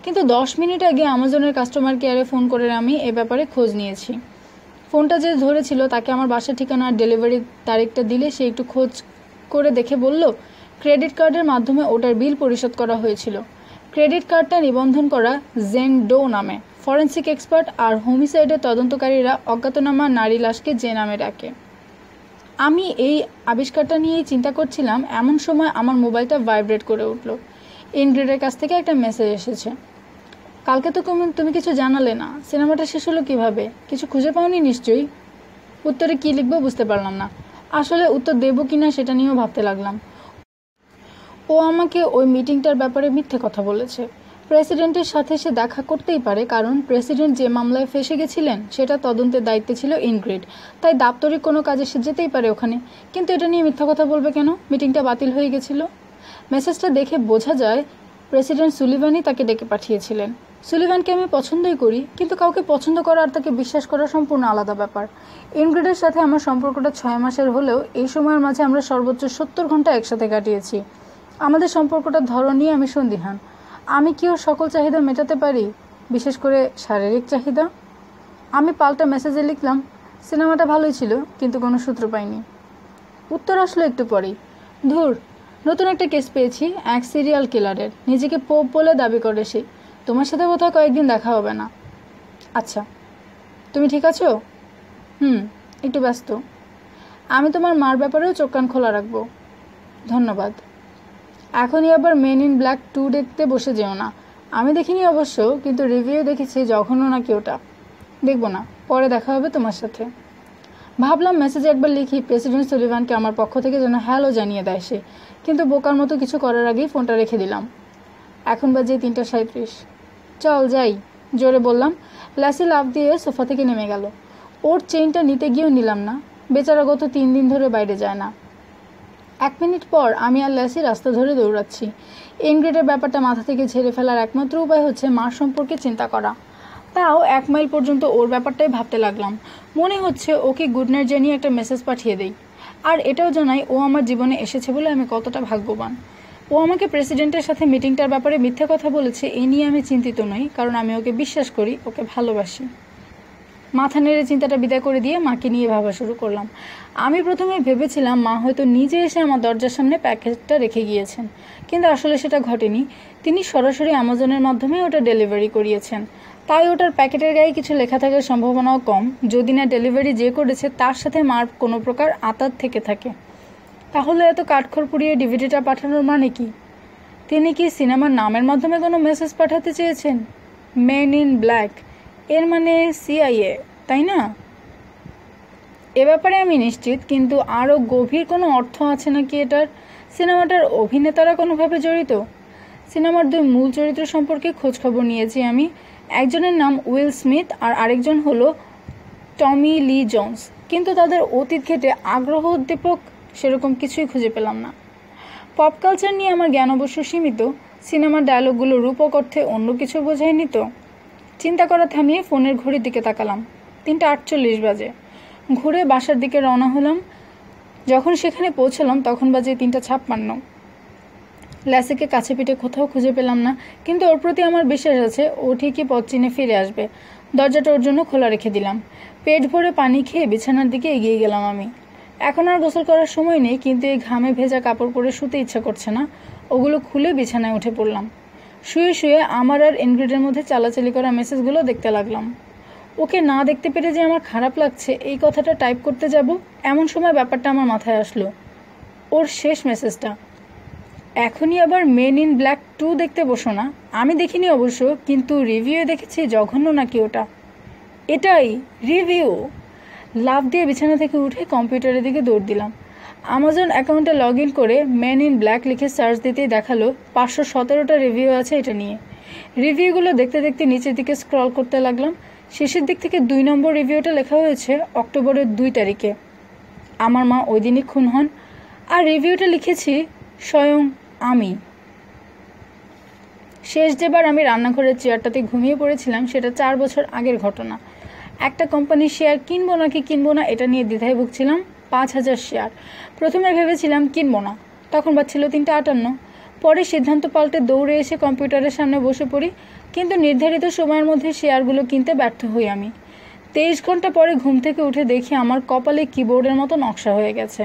কিন্তু 10 মিনিট আগে অ্যামাজনের কাস্টমার কেয়ারে ফোন করে আমি এ ব্যাপারে খোঁজ নিয়েছি। ফোনটা যে ধরেছিল তাকে আমার বাসার ঠিকানা আর ডেলিভারির তারিখটা দিলে সে একটু খোঁজ করে দেখে বলল ক্রেডিট কার্ডের মাধ্যমে ওটার বিল পরিশোধ করা হয়েছিল। ক্রেডিট কার্ডটা নিবন্ধন করা জেন ডো নামে। ফরেন্সিক এক্সপার্ট আর হোমিসাইডের তদন্তকারীরা অজ্ঞাতনামা নারী লাশকে যে নামে ডাকে। আমি এই আবিষ্কারটা নিয়েই চিন্তা করছিলাম, এমন সময় আমার মোবাইলটা ভাইব্রেট করে উঠল। ইনগ্রিডের কাছ থেকে একটা মেসেজ এসেছে। কালকে তো তুমি কিছু জানালে না, সিনেমাটা শেষ হলো কিভাবে? কিছু খুঁজে পাওনি নিশ্চয়ই? উত্তরে কি লিখবো বুঝতে পারলাম না। আসলে উত্তর দেবো কিনা সেটা নিয়েও ভাবতে লাগলাম। ও আমাকে ওই মিটিংটার ব্যাপারে মিথ্যে কথা বলেছে। প্রেসিডেন্টের সাথে সে দেখা করতেই পারে, কারণ প্রেসিডেন্ট যে মামলায় ফেসে গেছিলেন সেটা তদন্তের দায়িত্বে ছিল ইনগ্রিড। তাই দাপ্তরিক কোনো কাজে সে যেতেই পারে ওখানে। কিন্তু এটা নিয়ে মিথ্যা কথা বলবে কেন? মিটিংটা বাতিল হয়ে গেছিল। মেসেজটা দেখে বোঝা যায় প্রেসিডেন্ট সুলিভানই তাকে ডেকে পাঠিয়েছিলেন। সুলিভানকে আমি পছন্দই করি, কিন্তু কাউকে পছন্দ করা আর তাকে বিশ্বাস করা সম্পূর্ণ আলাদা ব্যাপার। ইনগ্রিডের সাথে আমার সম্পর্কটা 6 মাসের হলেও এই সময়ের মাঝে আমরা সর্বোচ্চ 70 ঘন্টা একসাথে কাটিয়েছি। আমাদের সম্পর্কটার ধরন নিয়ে আমি সন্দিহান। আমি কি ওর সকল চাহিদা মেটাতে পারি, বিশেষ করে শারীরিক চাহিদা? আমি পাল্টা মেসেজে লিখলাম, সিনেমাটা ভালোই ছিল, কিন্তু কোনো সূত্র পাইনি। উত্তর আসলো একটু পরেই, ধুর, নতুন একটা কেস পেয়েছি এক সিরিয়াল কিলারের। নিজেকে পোপ বলে দাবি করে সে। তোমার সাথে বোধহয় কয়েকদিন দেখা হবে না। আচ্ছা, তুমি ঠিক আছো? একটু ব্যস্ত। আমি তোমার মার ব্যাপারেও চোখ কান খোলা রাখবো। ধন্যবাদ। এখনই আবার মেন ইন ব্ল্যাক 2 দেখতে বসে যেও না। আমি দেখিনি অবশ্য, কিন্তু রিভিউ দেখেছি জঘন্য নাকি ওটা। দেখবো না, পরে দেখা হবে তোমার সাথে। ভাবলাম মেসেজে একবার লিখি, প্রেসিডেন্ট সুলিভানকে আমার পক্ষ থেকে যেন হ্যালো জানিয়ে দেয় সে। কিন্তু বোকার মতো কিছু করার আগেই ফোনটা রেখে দিলাম। এখন বাজে 3:37। চল যাই, জোরে বললাম। ল্যাসি লাফ দিয়ে সোফা থেকে নেমে গেল। ওর চেইনটা নিতে গিয়েও নিলাম না। বেচারা গত 3 দিন ধরে বাইরে যায় না। 1 মিনিট পর আমি আর ল্যাসি রাস্তা ধরে দৌড়াচ্ছি। ইনগ্রিডের ব্যাপারটা মাথা থেকে ঝেড়ে ফেলার একমাত্র উপায় হচ্ছে মার সম্পর্কে চিন্তা করা। তাও 1 মাইল পর্যন্ত ওর ব্যাপারটাই ভাবতে লাগলাম। মনে হচ্ছে ওকে গুড নাইট জানিয়ে একটা মেসেজ পাঠিয়ে দেই, আর এটাও জানাই ও আমার জীবনে এসেছে বলে আমি কতটা ভাগ্যবান। ও আমাকে প্রেসিডেন্টের সাথে মিটিংটার ব্যাপারে মিথ্যে কথা বলেছে, এ নিয়ে আমি চিন্তিত নই, কারণ আমি ওকে বিশ্বাস করি, ওকে ভালোবাসি। মাথা নেড়ে চিন্তাটা বিদায় করে দিয়ে মাকে নিয়ে ভাবা শুরু করলাম। আমি প্রথমে ভেবেছিলাম মা হয়তো নিজে এসে আমার দরজার সামনে প্যাকেটটা রেখে গিয়েছেন, কিন্তু আসলে সেটা ঘটেনি। তিনি সরাসরি অ্যামাজনের মাধ্যমে ওটা ডেলিভারি করিয়েছেন। তাই ওটার প্যাকেটের গায়ে কিছু লেখা থাকার সম্ভাবনাও কম, যদি না ডেলিভারি যে করেছে তার সাথে মার কোনো প্রকার আঁতাত থেকে থাকে। তাহলে এত কাঠখড় পুড়িয়ে ডিভিডিটা পাঠানোর মানে কি? তিনি কি সিনেমার নামের মাধ্যমে কোনো মেসেজ পাঠাতে চেয়েছেন? মেন ইন ব্ল্যাক, এর মানে CIA, তাই না? এ ব্যাপারে আমি নিশ্চিত, কিন্তু আরও গভীর কোনো অর্থ আছে নাকি এটার? সিনেমাটার অভিনেতারা কোনোভাবে জড়িত? সিনেমার 2 মূল চরিত্র সম্পর্কে খোঁজখবর নিয়েছি আমি। একজনের নাম উইল স্মিথ আর আরেকজন হলো টমি লি জোন্স, কিন্তু তাদের অতীত ঘেটে আগ্রহ উদ্দীপক সেরকম কিছুই খুঁজে পেলাম না। পপ কালচার নিয়ে আমার জ্ঞান অবশ্য সীমিত। সিনেমার ডায়লগগুলো রূপক অর্থে অন্য কিছু বোঝায়নি তো? চিন্তা করা থামিয়ে ফোনের ঘড়ির দিকে তাকালাম। 3:48 বাজে। ঘুরে বাসার দিকে রওনা হলাম। যখন সেখানে পৌঁছলাম তখন বাজে 3:56। ল্যাসিকে কাছে পিঠে কোথাও খুঁজে পেলাম না, কিন্তু ওর প্রতি আমার বিশ্বাস আছে ও ঠিকই পথ চিনে ফিরে আসবে। দরজাটা ওর জন্য খোলা রেখে দিলাম। পেট ভরে পানি খেয়ে বিছানার দিকে এগিয়ে গেলাম আমি। এখন আর গোসল করার সময় নেই, কিন্তু এই ঘামে ভেজা কাপড় পরে শুতে ইচ্ছা করছে না। ওগুলো খুলে বিছানায় উঠে পড়লাম। শুয়ে শুয়ে আমার আর ইনগ্রিডের মধ্যে চালাচালি করা মেসেজগুলো দেখতে লাগলাম। ওকে না দেখতে পেরে যে আমার খারাপ লাগছে, এই কথাটা টাইপ করতে যাব এমন সময় ব্যাপারটা আমার মাথায় আসলো। ওর শেষ মেসেজটা। এখনই আবার মেন ইন ব্ল্যাক 2 দেখতে বসো না। আমি দেখিনি অবশ্য, কিন্তু রিভিউ দেখেছি জঘন্য নাকি ওটা। এটাই রিভিউ। লাফ দিয়ে বিছানা থেকে উঠে কম্পিউটারের দিকে দৌড় দিলাম। আমাজন অ্যাকাউন্টে লগ ইন করে মেন ইন ব্ল্যাক লিখে সার্চ দিতেই দেখালো 517টা রিভিউ আছে এটা নিয়ে। রিভিউগুলো দেখতে দেখতে নিচের দিকে স্ক্রল করতে লাগলাম। শেষের দিক থেকে 2 নম্বর রিভিউটা লেখা হয়েছে অক্টোবরের 2 তারিখে। আমার মা ওই দিনই খুন হন। আর রিভিউটা লিখেছি স্বয়ং আমি। শেষ যেবার আমি রান্নাঘরের চেয়ারটাতে ঘুমিয়ে পড়েছিলাম সেটা 4 বছর আগের ঘটনা। একটা কোম্পানির শেয়ার কিনবো নাকি কিনবো না এটা নিয়ে দ্বিধায় ভুগছিলাম। 5000 শেয়ার। প্রথমে ভেবেছিলাম কিনবো না, তখন বাজছিল 3:58। পরে সিদ্ধান্ত পাল্টে দৌড়ে এসে কম্পিউটারের সামনে বসে পড়ি, কিন্তু নির্ধারিত সময়ের মধ্যে শেয়ারগুলো কিনতে ব্যর্থ হই আমি। 23 ঘন্টা পরে ঘুম থেকে উঠে দেখি আমার কপালে কিবোর্ডের মতো নকশা হয়ে গেছে।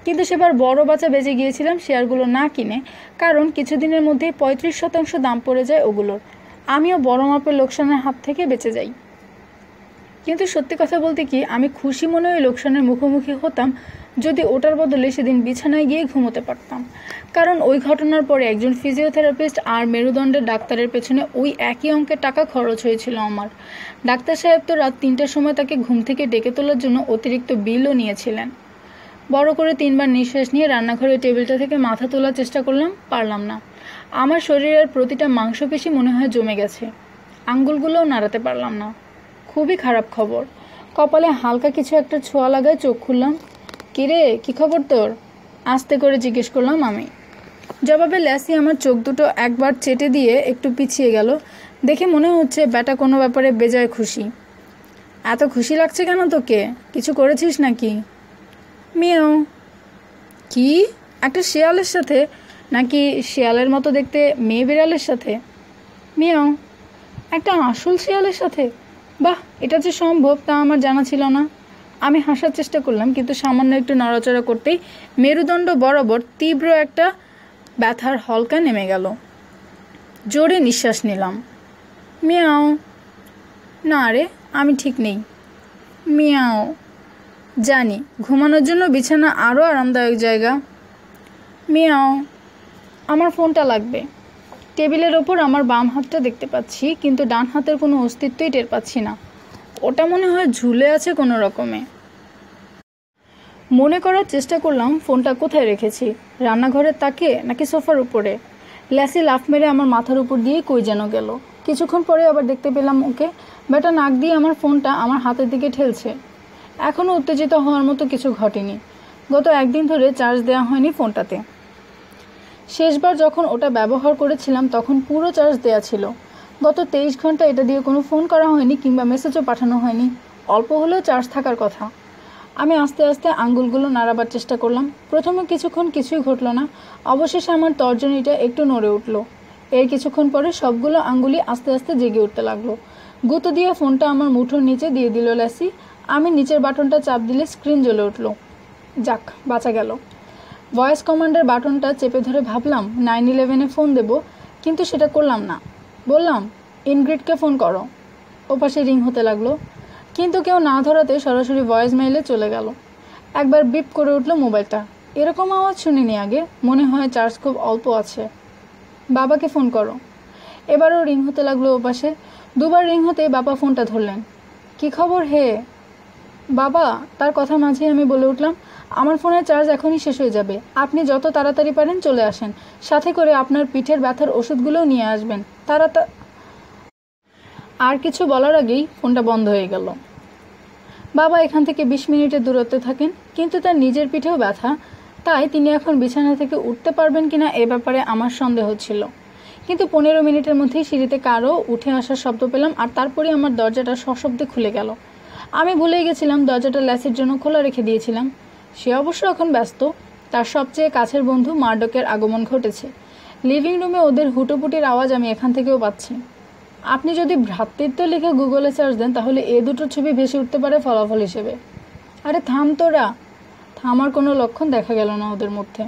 কিন্তু সেবার বড় বাচ্চা বেঁচে গিয়েছিলাম শেয়ারগুলো না কিনে, কারণ কিছুদিনের মধ্যেই 35% দাম পড়ে যায় ওগুলোর। আমিও বড় মাপের লোকসানের হাত থেকে বেঁচে যাই। কিন্তু সত্যি কথা বলতে কি, আমি খুশি মনে ওই লোকসানের মুখোমুখি হতাম যদি ওটার বদলে সেদিন বিছানায় গিয়ে ঘুমোতে পারতাম। কারণ ওই ঘটনার পরে একজন ফিজিওথেরাপিস্ট আর মেরুদণ্ডের ডাক্তারের পেছনে ওই একই অঙ্কের টাকা খরচ হয়েছিল আমার। ডাক্তার সাহেব তো রাত 3টার সময় তাকে ঘুম থেকে ডেকে তোলার জন্য অতিরিক্ত বিলও নিয়েছিলেন। বড় করে 3বার নিঃশ্বাস নিয়ে রান্নাঘরের টেবিলটা থেকে মাথা তোলার চেষ্টা করলাম, পারলাম না। আমার শরীরের প্রতিটা মাংসপেশি মনে হয় জমে গেছে। আঙ্গুলগুলোও নাড়াতে পারলাম না। খুবই খারাপ খবর। কপালে হালকা কিছু একটা ছোঁয়া লাগায় চোখ খুললাম। কিরে, কি খবর তোর? আস্তে করে জিজ্ঞেস করলাম আমি। জবাবে ল্যাসি আমার চোখ দুটো একবার চেটে দিয়ে একটু পিছিয়ে গেল। দেখে মনে হচ্ছে ব্যাটা কোনো ব্যাপারে বেজায় খুশি। এত খুশি লাগছে কেন তোকে? কিছু করেছিস নাকি? মিয়াও। কি? একটা শেয়ালের সাথে? নাকি শেয়ালের মতো দেখতে মেয়ে বিড়ালের সাথে? মিয়াও। একটা আসল শেয়ালের সাথে? বাহ, এটা যে সম্ভব তা আমার জানা ছিল না। আমি হাসার চেষ্টা করলাম, কিন্তু সামান্য একটু নড়াচড়া করতেই মেরুদণ্ড বরাবর তীব্র একটা ব্যথার হলকা নেমে গেল। জোরে নিঃশ্বাস নিলাম। মিয়াও। না রে, আমি ঠিক নেই। মিয়াও। জানি, ঘুমানোর জন্য বিছানা আরও আরামদায়ক জায়গা। মিয়াও। আমার ফোনটা লাগবে। টেবিলের ওপর আমার বাম হাতটা দেখতে পাচ্ছি, কিন্তু ডান হাতের কোনো অস্তিত্বই টের পাচ্ছি না। ওটা মনে হয় ঝুলে আছে কোনো রকমে। মনে করার চেষ্টা করলাম ফোনটা কোথায় রেখেছি, রান্নাঘরের তাকে নাকি সোফার উপরে। ল্যাসি লাফ মেরে আমার মাথার উপর দিয়ে কই যেন গেল। কিছুক্ষণ পরে আবার দেখতে পেলাম ওকে। বেটা নাক দিয়ে আমার ফোনটা আমার হাতের দিকে ঠেলছে। এখনও উত্তেজিত হওয়ার মতো কিছু ঘটেনি। গত 1 দিন ধরে চার্জ দেওয়া হয়নি ফোনটাতে। শেষবার যখন ওটা ব্যবহার করেছিলাম তখন পুরো চার্জ দেওয়া ছিল। গত 23 ঘন্টা এটা দিয়ে কোনো ফোন করা হয়নি কিংবা মেসেজও পাঠানো হয়নি। অল্প হলেও চার্জ থাকার কথা। আমি আস্তে আস্তে আঙ্গুলগুলো নাড়াবার চেষ্টা করলাম। প্রথমে কিছুক্ষণ কিছুই ঘটল না। অবশেষে আমার তর্জনীটা একটু নড়ে উঠল। এর কিছুক্ষণ পরে সবগুলো আঙ্গুলি আস্তে আস্তে জেগে উঠতে লাগলো। গুঁতো দিয়ে ফোনটা আমার মুঠোর নিচে দিয়ে দিল ল্যাসি। আমি নিচের বাটনটা চাপ দিলে স্ক্রিন জ্বলে উঠল। যাক, বাঁচা গেল। ভয়েস কমান্ডের বাটনটা চেপে ধরে ভাবলাম 911-এ ফোন দেব, কিন্তু সেটা করলাম না। বললাম, ইনগ্রিডকে ফোন করো। ওপাশে রিং হতে লাগলো, কিন্তু কেউ না ধরাতে সরাসরি ভয়েস মেইলে চলে গেল। একবার বিপ করে উঠল মোবাইলটা। এরকম আওয়াজ শুনিনি আগে। মনে হয় চার্জ খুব অল্প আছে। বাবাকে ফোন করো। এবারও রিং হতে লাগলো ওপাশে। 2বার রিং হতেই বাবা ফোনটা ধরলেন। কি খবর হে? বাবা, তার কথা মাঝে আমি বলে উঠলাম, আমার ফোনের চার্জ এখনই শেষ হয়ে যাবে। আপনি যত তাড়াতাড়ি পারেন চলে আসেন। সাথে করে আপনার পিঠের ব্যথার ওষুধগুলোও নিয়ে আসবেন। আর কিছু বলার আগেই ফোনটা বন্ধ হয়ে গেল। বাবা এখান থেকে 20 মিনিটের দূরত্বে থাকেন, কিন্তু তার নিজের পিঠেও ব্যথা। তাই তিনি এখন বিছানা থেকে উঠতে পারবেন কিনা এ ব্যাপারে আমার সন্দেহ ছিল। কিন্তু 15 মিনিটের মধ্যেই সিঁড়িতে কারও উঠে আসার শব্দ পেলাম, আর তারপরে আমার দরজাটা সশব্দে খুলে গেল। আমি ভুলেই গেছিলাম দরজাটা ল্যাসির জন্য খোলা রেখে দিয়েছিলাম। সে অবশ্য এখন ব্যস্ত। তার সবচেয়ে কাছের বন্ধু মার্ডকের আগমন ঘটেছে। লিভিং রুমে ওদের হুটোপুটির আওয়াজ আমি এখান থেকেও পাচ্ছি। আপনি যদি ভ্রাতৃত্ব লিখে গুগলে সার্চ দেন তাহলে এ দুটো ছবি ভেসে উঠতে পারে ফলাফল হিসেবে। আরে থাম তোরা। থামার কোনো লক্ষণ দেখা গেল না ওদের মধ্যে।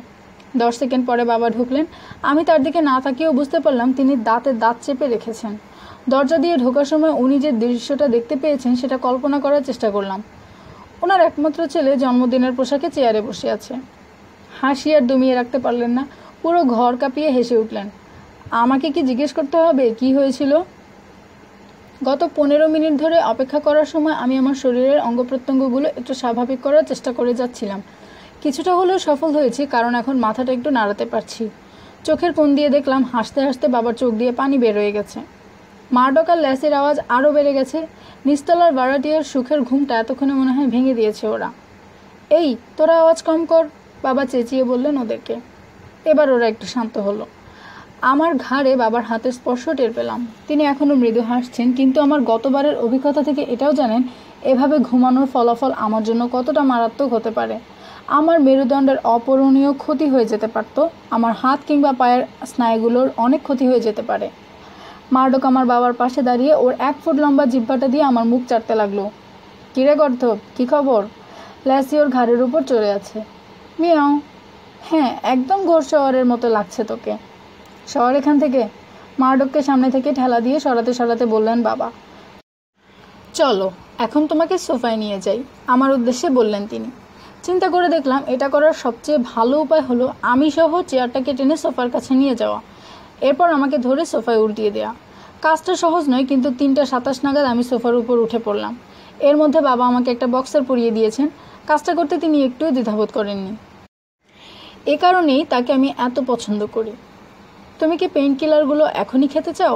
10 সেকেন্ড পরে বাবা ঢুকলেন। আমি তার দিকে না তাকিয়েও বুঝতে পারলাম তিনি দাঁতে দাঁত চেপে রেখেছেন। দরজা দিয়ে ঢোকার সময় উনি যে দৃশ্যটা দেখতে পেয়েছেন সেটা কল্পনা করার চেষ্টা করলাম। ওনার একমাত্র ছেলে জন্মদিনের পোশাকে চেয়ারে বসে আছে। হাসি আর দমিয়ে রাখতে পারলেন না। পুরো ঘর কাঁপিয়ে হেসে উঠলেন। আমাকে কি জিজ্ঞেস করতে হবে কি হয়েছিল? গত 15 মিনিট ধরে অপেক্ষা করার সময় আমি আমার শরীরের অঙ্গ প্রত্যঙ্গগুলো একটু স্বাভাবিক করার চেষ্টা করে যাচ্ছিলাম। কিছুটা হলেও সফল হয়েছি, কারণ এখন মাথাটা একটু নাড়াতে পারছি। চোখের কোণ দিয়ে দেখলাম হাসতে হাসতে বাবার চোখ দিয়ে পানি বের হয়ে গেছে। মারডক আর ল্যাসির আওয়াজ আরও বেড়ে গেছে। নিচতলার ভাড়াটিয়ার সুখের ঘুমটা এতক্ষণে মনে হয় ভেঙে দিয়েছে ওরা। এই, তোরা আওয়াজ কম কর, বাবা চেঁচিয়ে বললেন ওদেরকে। এবার ওরা একটু শান্ত হলো। আমার ঘাড়ে বাবার হাতের স্পর্শ টের পেলাম। তিনি এখনও মৃদু হাসছেন, কিন্তু আমার গতবারের অভিজ্ঞতা থেকে এটাও জানেন এভাবে ঘুমানোর ফলাফল আমার জন্য কতটা মারাত্মক হতে পারে। আমার মেরুদণ্ডের অপূরণীয় ক্ষতি হয়ে যেতে পারত, আমার হাত কিংবা পায়ের স্নায়ুগুলোর অনেক ক্ষতি হয়ে যেতে পারে। মারডক আমার বাবার পাশে দাঁড়িয়ে ওর 1 ফুট লম্বা জিহ্বাটা দিয়ে আমার মুখ চাটতে লাগলো। কিরে গর্ধব, কী খবর? ল্যাসি ওর ঘাড়ের উপর চড়ে আছে। মিয়াও। হ্যাঁ, একদম ঘোর শহরের মতো লাগছে তোকে। শহর এখান থেকে? মারডককে সামনে থেকে ঠেলা দিয়ে সরাতে সরাতে বললেন বাবা। চলো এখন তোমাকে সোফায় নিয়ে যাই, আমার উদ্দেশ্যে বললেন তিনি। চিন্তা করে দেখলাম এটা করার সবচেয়ে ভালো উপায় হলো আমি সহ চেয়ারটাকে টেনে সোফার কাছে নিয়ে যাওয়া, এরপর আমাকে ধরে সোফায় উল্টিয়ে দেওয়া। কাজটা সহজ নয়, কিন্তু 3:27 নাগাদ আমি সোফার উপর উঠে পড়লাম। এর মধ্যে বাবা আমাকে একটা বক্সার পরিয়ে দিয়েছেন। কাজটা করতে তিনি একটুও দ্বিধাবোধ করেননি। এ কারণেই তাকে আমি এত পছন্দ করি। তুমি কি পেইন কিলারগুলো এখনই খেতে চাও?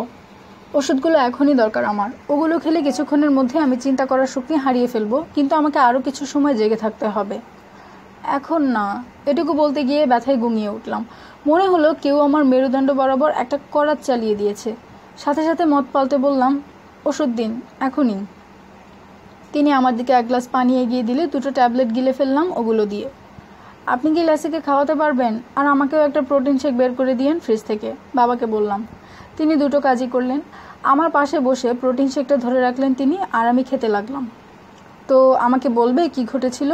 ওষুধগুলো এখনই দরকার আমার। ওগুলো খেলে কিছুক্ষণের মধ্যে আমি চিন্তা করার শক্তি হারিয়ে ফেলবো, কিন্তু আমাকে আরও কিছু সময় জেগে থাকতে হবে। এখন না, এটুকু বলতে গিয়ে ব্যথায় গুঙিয়ে উঠলাম। মনে হলো কেউ আমার মেরুদণ্ড বরাবর একটা করাত চালিয়ে দিয়েছে। সাথে সাথে মত পাল্টে বললাম, ওষুধ দিন এখনই। তিনি আমার দিকে 1 গ্লাস পানি এগিয়ে দিলে 2টো ট্যাবলেট গিলে ফেললাম ওগুলো দিয়ে। আপনি কি ল্যাসিকে খাওয়াতে পারবেন? আর আমাকেও একটা প্রোটিন শেক বের করে দিয়েন ফ্রিজ থেকে, বাবাকে বললাম। তিনি 2টো কাজই করলেন। আমার পাশে বসে প্রোটিন শেকটা ধরে রাখলেন তিনি, আর আমি খেতে লাগলাম। তো আমাকে বলবে কি ঘটেছিল?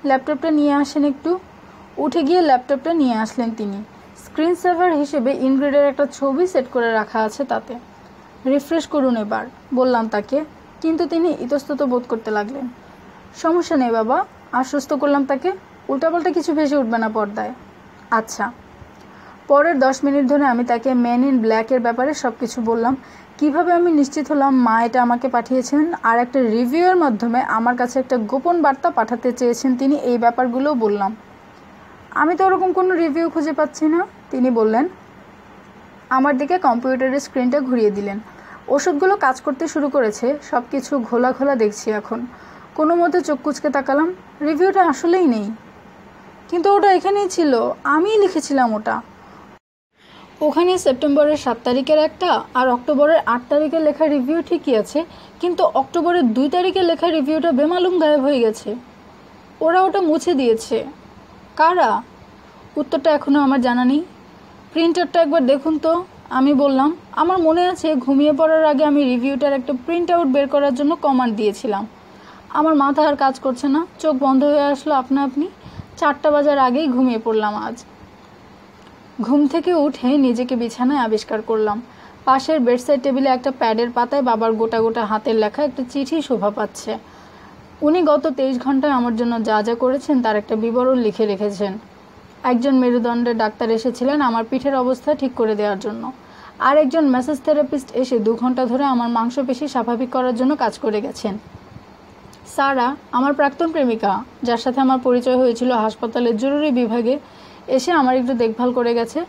ল্যাপটপটা নিয়ে আসেন একটু। উঠে গিয়ে ল্যাপটপটা নিয়ে আসলেন তিনি। স্ক্রিন সেভার হিসেবে ইনগ্রিডের একটা ছবি সেট করে রাখা আছে তাতে। রিফ্রেশ করুন এবার, বললাম তাকে, কিন্তু তিনি ইতস্তত বোধ করতে লাগলেন। সমস্যা নেই বাবা, আশ্বস্ত করলাম তাকে। উল্টাপাল্টা কিছু ভেসে উঠবে না পর্দায়। আচ্ছা। পরের 10 মিনিট ধরে আমি তাকে মেন ইন ব্ল্যাকের ব্যাপারে সব কিছু বললাম। কিভাবে আমি নিশ্চিত হলাম মা এটা আমাকে পাঠিয়েছেন, আর একটা রিভিউয়ের মাধ্যমে আমার কাছে একটা গোপন বার্তা পাঠাতে চেয়েছেন তিনি, এই ব্যাপারগুলোও বললাম। আমি তো ওরকম কোনো রিভিউ খুঁজে পাচ্ছি না, তিনি বললেন। আমার দিকে কম্পিউটারের স্ক্রিনটা ঘুরিয়ে দিলেন। ওষুধগুলো কাজ করতে শুরু করেছে, সব কিছু ঘোলা ঘোলা দেখছি এখন। কোনো মতে চোখ কুচকে তাকালাম। রিভিউটা আসলেই নেই। কিন্তু ওটা এখানেই ছিল, আমিই লিখেছিলাম ওটা। ওখানে সেপ্টেম্বরের 7 তারিখের একটা আর অক্টোবরের 8 তারিখের লেখা রিভিউ ঠিকই আছে, কিন্তু অক্টোবরের 2 তারিখের লেখা রিভিউটা বেমালুম গায়েব হয়ে গেছে। ওরা ওটা মুছে দিয়েছে। কারা? উত্তরটা এখনও আমার জানা নেই। প্রিন্টারটা একবার দেখুন তো, আমি বললাম। আমার মনে আছে ঘুমিয়ে পড়ার আগে আমি রিভিউটার একটা প্রিন্ট আউট বের করার জন্য কমান্ড দিয়েছিলাম। আমার মাথা আর কাজ করছে না, চোখ বন্ধ হয়ে আসলো আপনা আপনি। 4টা বাজার আগেই ঘুমিয়ে পড়লাম আজ। ঘুম থেকে উঠে নিজেকে বিছানায় আবিষ্কার করলাম। পাশের বেডসাইড টেবিলে একটা প্যাডের পাতায় বাবার গোটা গোটা হাতের লেখা একটা চিঠি শোভা পাচ্ছে। উনি গত 23 ঘন্টায় আমার জন্য যা যা করেছেন তার একটা বিবরণ লিখে রেখেছেন। একজন মেরুদণ্ডের ডাক্তার এসেছিলেন আমার পিঠের অবস্থা ঠিক করে দেওয়ার জন্য। আর একজন ম্যাসাজ থেরাপিস্ট এসে 2 ঘন্টা ধরে আমার মাংসপেশি স্বাভাবিক করার জন্য কাজ করে গেছেন। সারা, আমার প্রাক্তন প্রেমিকা, যার সাথে আমার পরিচয় হয়েছিল হাসপাতালের জরুরি বিভাগে, এসে আমার একটু দেখভাল করে গেছে।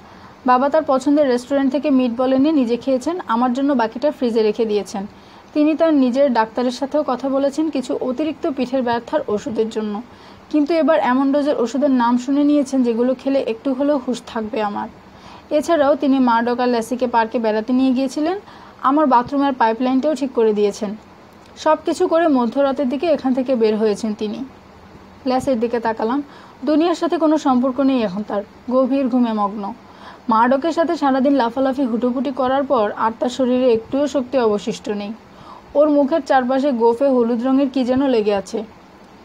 বাবা তার পছন্দের রেস্টুরেন্ট থেকে মিটবল এনে নিজে খেয়েছেন, আমার জন্য বাকিটা ফ্রিজে রেখে দিয়েছেন। তিনি তার নিজের ডাক্তারের সাথেও কথা বলেছেন কিছু অতিরিক্ত পিঠের ব্যথার ওষুধের জন্য, কিন্তু এবার এমন ডোজের ওষুধের নাম শুনে নিয়েছেন যেগুলো খেলে একটু হলেও হুঁশ থাকবে আমার। এছাড়াও তিনি মারডক আর ল্যাসিকে পার্কে বেড়াতে নিয়ে গিয়েছিলেন, আমার বাথরুমের পাইপলাইনটাও ঠিক করে দিয়েছেন। সব কিছু করে মধ্যরাতের দিকে এখান থেকে বের হয়েছেন তিনি। ল্যাসের দিকে তাকালাম। দুনিয়ার সাথে কোনো সম্পর্ক নেই এখন তার, গভীর ঘুমে মগ্ন। মারডকের সাথে সারাদিন লাফালাফি হুটোপুটি করার পর আর তার শরীরে একটুও শক্তি অবশিষ্ট নেই। ওর মুখের চারপাশে গোফে হলুদ রঙের কী যেন লেগে আছে।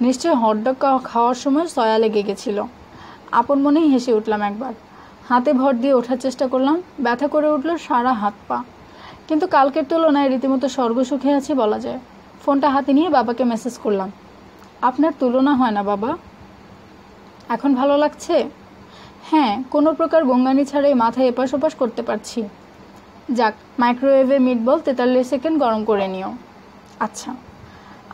নিশ্চয় হটডগ খাওয়ার সময় সয়া লেগে গেছিল। আপন মনেই হেসে উঠলাম একবার। হাতে ভর দিয়ে ওঠার চেষ্টা করলাম, ব্যথা করে উঠল সারা হাত পা। কিন্তু কালকের তুলনায় রীতিমতো স্বর্গসুখে আছি বলা যায়। ফোনটা হাতে নিয়ে বাবাকে মেসেজ করলাম। আপনার তুলনা হয় না বাবা। এখন ভালো লাগছে? হ্যাঁ, কোনো প্রকার গোঙ্গানি ছাড়াই মাথায় এপাশ ওপাশ করতে পারছি। যাক, মাইক্রোওয়েভে মিটবল 43 সেকেন্ড গরম করে নিও। আচ্ছা।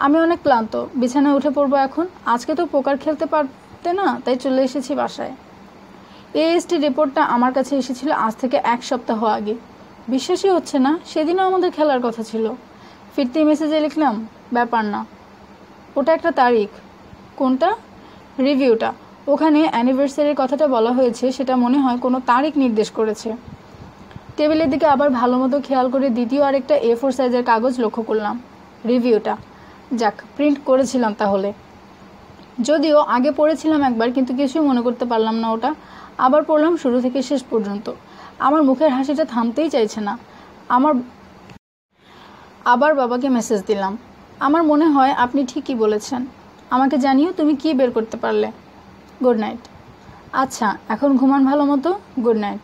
আমি অনেক ক্লান্ত, বিছানায় উঠে পড়বো এখন। আজকে তো পোকার খেলতে পারতে না, তাই চলে এসেছি বাসায়। এএসটি রিপোর্টটা আমার কাছে এসেছিল আজ থেকে 1 সপ্তাহ আগে। বিশ্বাসই হচ্ছে না, সেদিনও আমাদের খেলার কথা ছিল। ফিরতি মেসেজে লিখলাম, ব্যাপার না, ওটা একটা তারিখ। কোনটা? রিভিউটা। ওখানে অ্যানিভার্সারির কথাটা বলা হয়েছে, সেটা মনে হয় কোনো তারিখ নির্দেশ করেছে। টেবিলের দিকে আবার ভালো মতো খেয়াল করে দ্বিতীয় আরেকটা A4 সাইজের কাগজ লক্ষ্য করলাম। রিভিউটা। যাক, প্রিন্ট করেছিলাম তাহলে। যদিও আগে পড়েছিলাম একবার, কিন্তু কিছুই মনে করতে পারলাম না ওটা। আবার পড়লাম শুরু থেকে শেষ পর্যন্ত। আমার মুখের হাসিটা থামতেই চাইছে না। আবার বাবাকে মেসেজ দিলাম। আমার মনে হয় আপনি ঠিকই বলেছেন। আমাকে জানিও তুমি কি বের করতে পারলে। Good night. আচ্ছা, এখন ঘুমান ভালো মতো। Good night.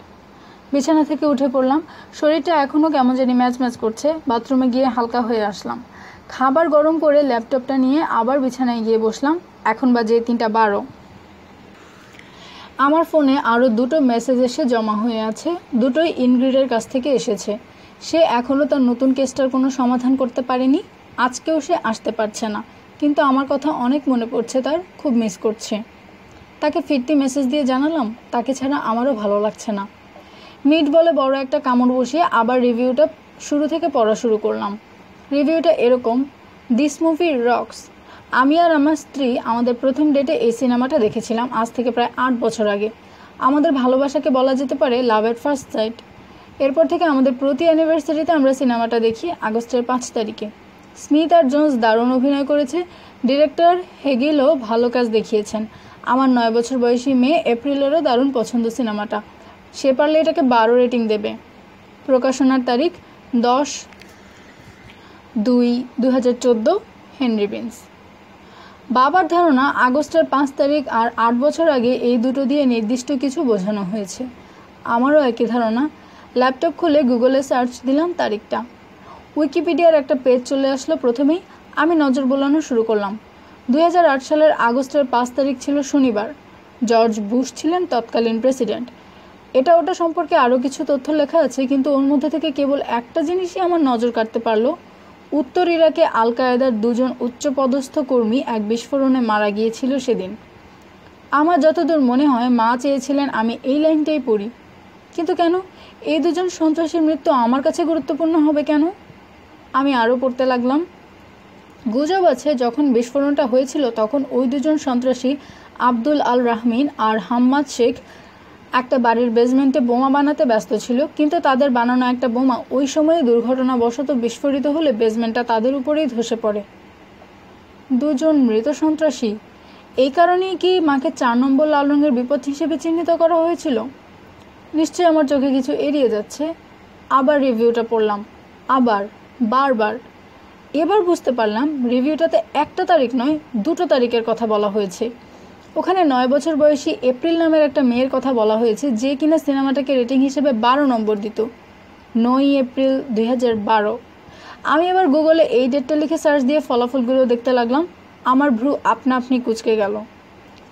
বিছানা থেকে উঠে পড়লাম। শরীরটা এখনও কেমন জানি ম্যাচ ম্যাচ করছে। বাথরুমে গিয়ে হালকা হয়ে আসলাম। খাবার গরম করে ল্যাপটপটা নিয়ে আবার বিছানায় গিয়ে বসলাম। এখন বাজে 3:12। আমার ফোনে আরও 2টো মেসেজ এসে জমা হয়ে আছে। দুটোই ইনগ্রিডের কাছ থেকে এসেছে। সে এখনও তার নতুন কেসটার কোনো সমাধান করতে পারেনি। আজকেও সে আসতে পারছে না, কিন্তু আমার কথা অনেক মনে পড়ছে তার, খুব মিস করছে। তাকে ফিরতি মেসেজ দিয়ে জানালাম তাকে ছাড়া আমারও ভালো লাগছে না। মিট বলে বড় একটা কামড় বসিয়ে আবার রিভিউটা শুরু থেকে পড়া শুরু করলাম। রিভিউটা এরকম, দিস মুভি রক্স। আমি আর আমার স্ত্রী আমাদের প্রথম ডেটে এই সিনেমাটা দেখেছিলাম আজ থেকে প্রায় 8 বছর আগে। আমাদের ভালোবাসাকে বলা যেতে পারে লাভ এট ফার্স্ট সাইট। এরপর থেকে আমাদের প্রতি অ্যানিভার্সারিতে আমরা সিনেমাটা দেখি আগস্টের 5 তারিখে। স্মিথ আর জোন্স দারুণ অভিনয় করেছে। ডিরেক্টর হেগিলও ভালো কাজ দেখিয়েছেন। আমার 9 বছর বয়সী মেয়ে এপ্রিলেরও দারুণ পছন্দ সিনেমাটা। সে পারলে এটাকে 12 রেটিং দেবে। প্রকাশনার তারিখ 10/2/2014, হেনরি বিন্স। বাবার ধারণা আগস্টের 5 তারিখ আর 8 বছর আগে এই দুটো দিয়ে নির্দিষ্ট কিছু বোঝানো হয়েছে। আমারও একই ধারণা। ল্যাপটপ খুলে গুগলে সার্চ দিলাম তারিখটা। উইকিপিডিয়ার একটা পেজ চলে আসলো প্রথমেই। আমি নজর বোলানো শুরু করলাম। 2008 সালের আগস্টের 5 তারিখ ছিল শনিবার। জর্জ বুশ ছিলেন তৎকালীন প্রেসিডেন্ট। এটা ওটা সম্পর্কে আরও কিছু তথ্য লেখা আছে, কিন্তু ওর মধ্যে থেকে কেবল একটা জিনিসই আমার নজর কাটতে পারলো। উত্তর ইরাকে আল কায়েদার 2 জন উচ্চপদস্থ কর্মী এক বিস্ফোরণে মারা গিয়েছিল সেদিন। আমার যতদূর মনে হয় মা চেয়েছিলেন আমি এই লাইনটাই পড়ি। কিন্তু কেন এই 2 জন সন্ত্রাসীর মৃত্যু আমার কাছে গুরুত্বপূর্ণ হবে কেন? আমি আরও পড়তে লাগলাম। গুজব আছে যখন বিস্ফোরণটা হয়েছিল তখন ওই 2 জন সন্ত্রাসী আব্দুল আল রাহমিন আর হাম্মাদ শেখ একটা বাড়ির বেসমেন্টে বোমা বানাতে ব্যস্ত ছিল, কিন্তু তাদের বানানো একটা বোমা ওই সময়ে দুর্ঘটনাবশত বিস্ফোরিত হলে বেসমেন্টটা তাদের উপরেই ধসে পড়ে। 2 জন মৃত সন্ত্রাসী। এই কারণেই কি মাকে 4 নম্বর লাল রঙের বিপদ হিসেবে চিহ্নিত করা হয়েছিল? নিশ্চয়ই আমার চোখে কিছু এড়িয়ে যাচ্ছে। আবার রিভিউটা পড়লাম, বারবার। এবার বুঝতে পারলাম রিভিউটাতে একটা তারিখ নয় 2টো তারিখের কথা বলা হয়েছে। ওখানে 9 বছর বয়সী এপ্রিল নামের একটা মেয়ের কথা বলা হয়েছে, যে কিনা সিনেমাটাকে রেটিং হিসেবে 12 নম্বর দিত। 9 এপ্রিল 2012। আমি এবার গুগলে এই ডেটটা লিখে সার্চ দিয়ে ফলাফলগুলো দেখতে লাগলাম। আমার ভ্রু আপনা আপনি কুঁচকে গেল।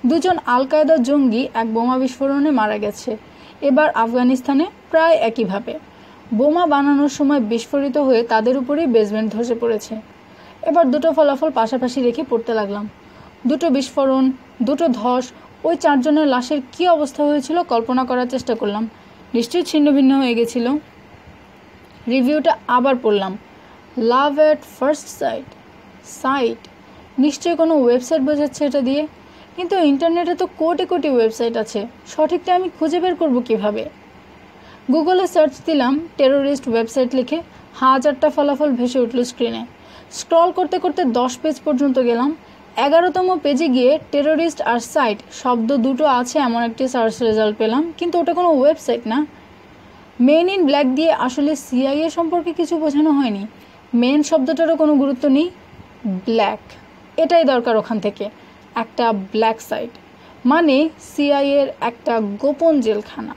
2 জন আল কায়েদা জঙ্গি এক বোমা বিস্ফোরণে মারা গেছে। এবার আফগানিস্তানে প্রায় একইভাবে বোমা বানানোর সময় বিস্ফোরিত হয়ে তাদের উপরেই বেসমেন্ট ধসে পড়েছে। এবার 2টো ফলাফল পাশাপাশি রেখে পড়তে লাগলাম। 2টো বিস্ফোরণ, 2টো ধস, ওই 4 জনের লাশের কী অবস্থা হয়েছিল কল্পনা করার চেষ্টা করলাম। নিশ্চয়ই ছিন্নভিন্ন হয়ে গেছিল। রিভিউটা আবার পড়লাম। লাভ এট ফার্স্ট সাইট। নিশ্চয়ই কোনো ওয়েবসাইট বোঝাচ্ছে এটা দিয়ে, কিন্তু ইন্টারনেটে তো কোটি কোটি ওয়েবসাইট আছে, সঠিকটা আমি খুঁজে বের করব কিভাবে? গুগলে সার্চ দিলাম টেরোরিস্ট ওয়েবসাইট লিখে, হাজারটা ফলাফল ভেসে উঠল স্ক্রিনে। স্ক্রল করতে করতে 10 পেজ পর্যন্ত গেলাম। 11তম পেজে গিয়ে টেরোরিস্ট আর সাইট শব্দ দুটো আছে এমন একটি সার্চ রেজাল্ট পেলাম, কিন্তু ওটা কোনো ওয়েবসাইট না। মেন ইন ব্ল্যাক দিয়ে আসলে সিআইএ সম্পর্কে কিছু বোঝানো হয়নি। মেন শব্দটারও কোনো গুরুত্ব নেই। ব্ল্যাক, এটাই দরকার ওখান থেকে। একটা ব্ল্যাক সাইট মানে সিআইএর একটা গোপন জেলখানা।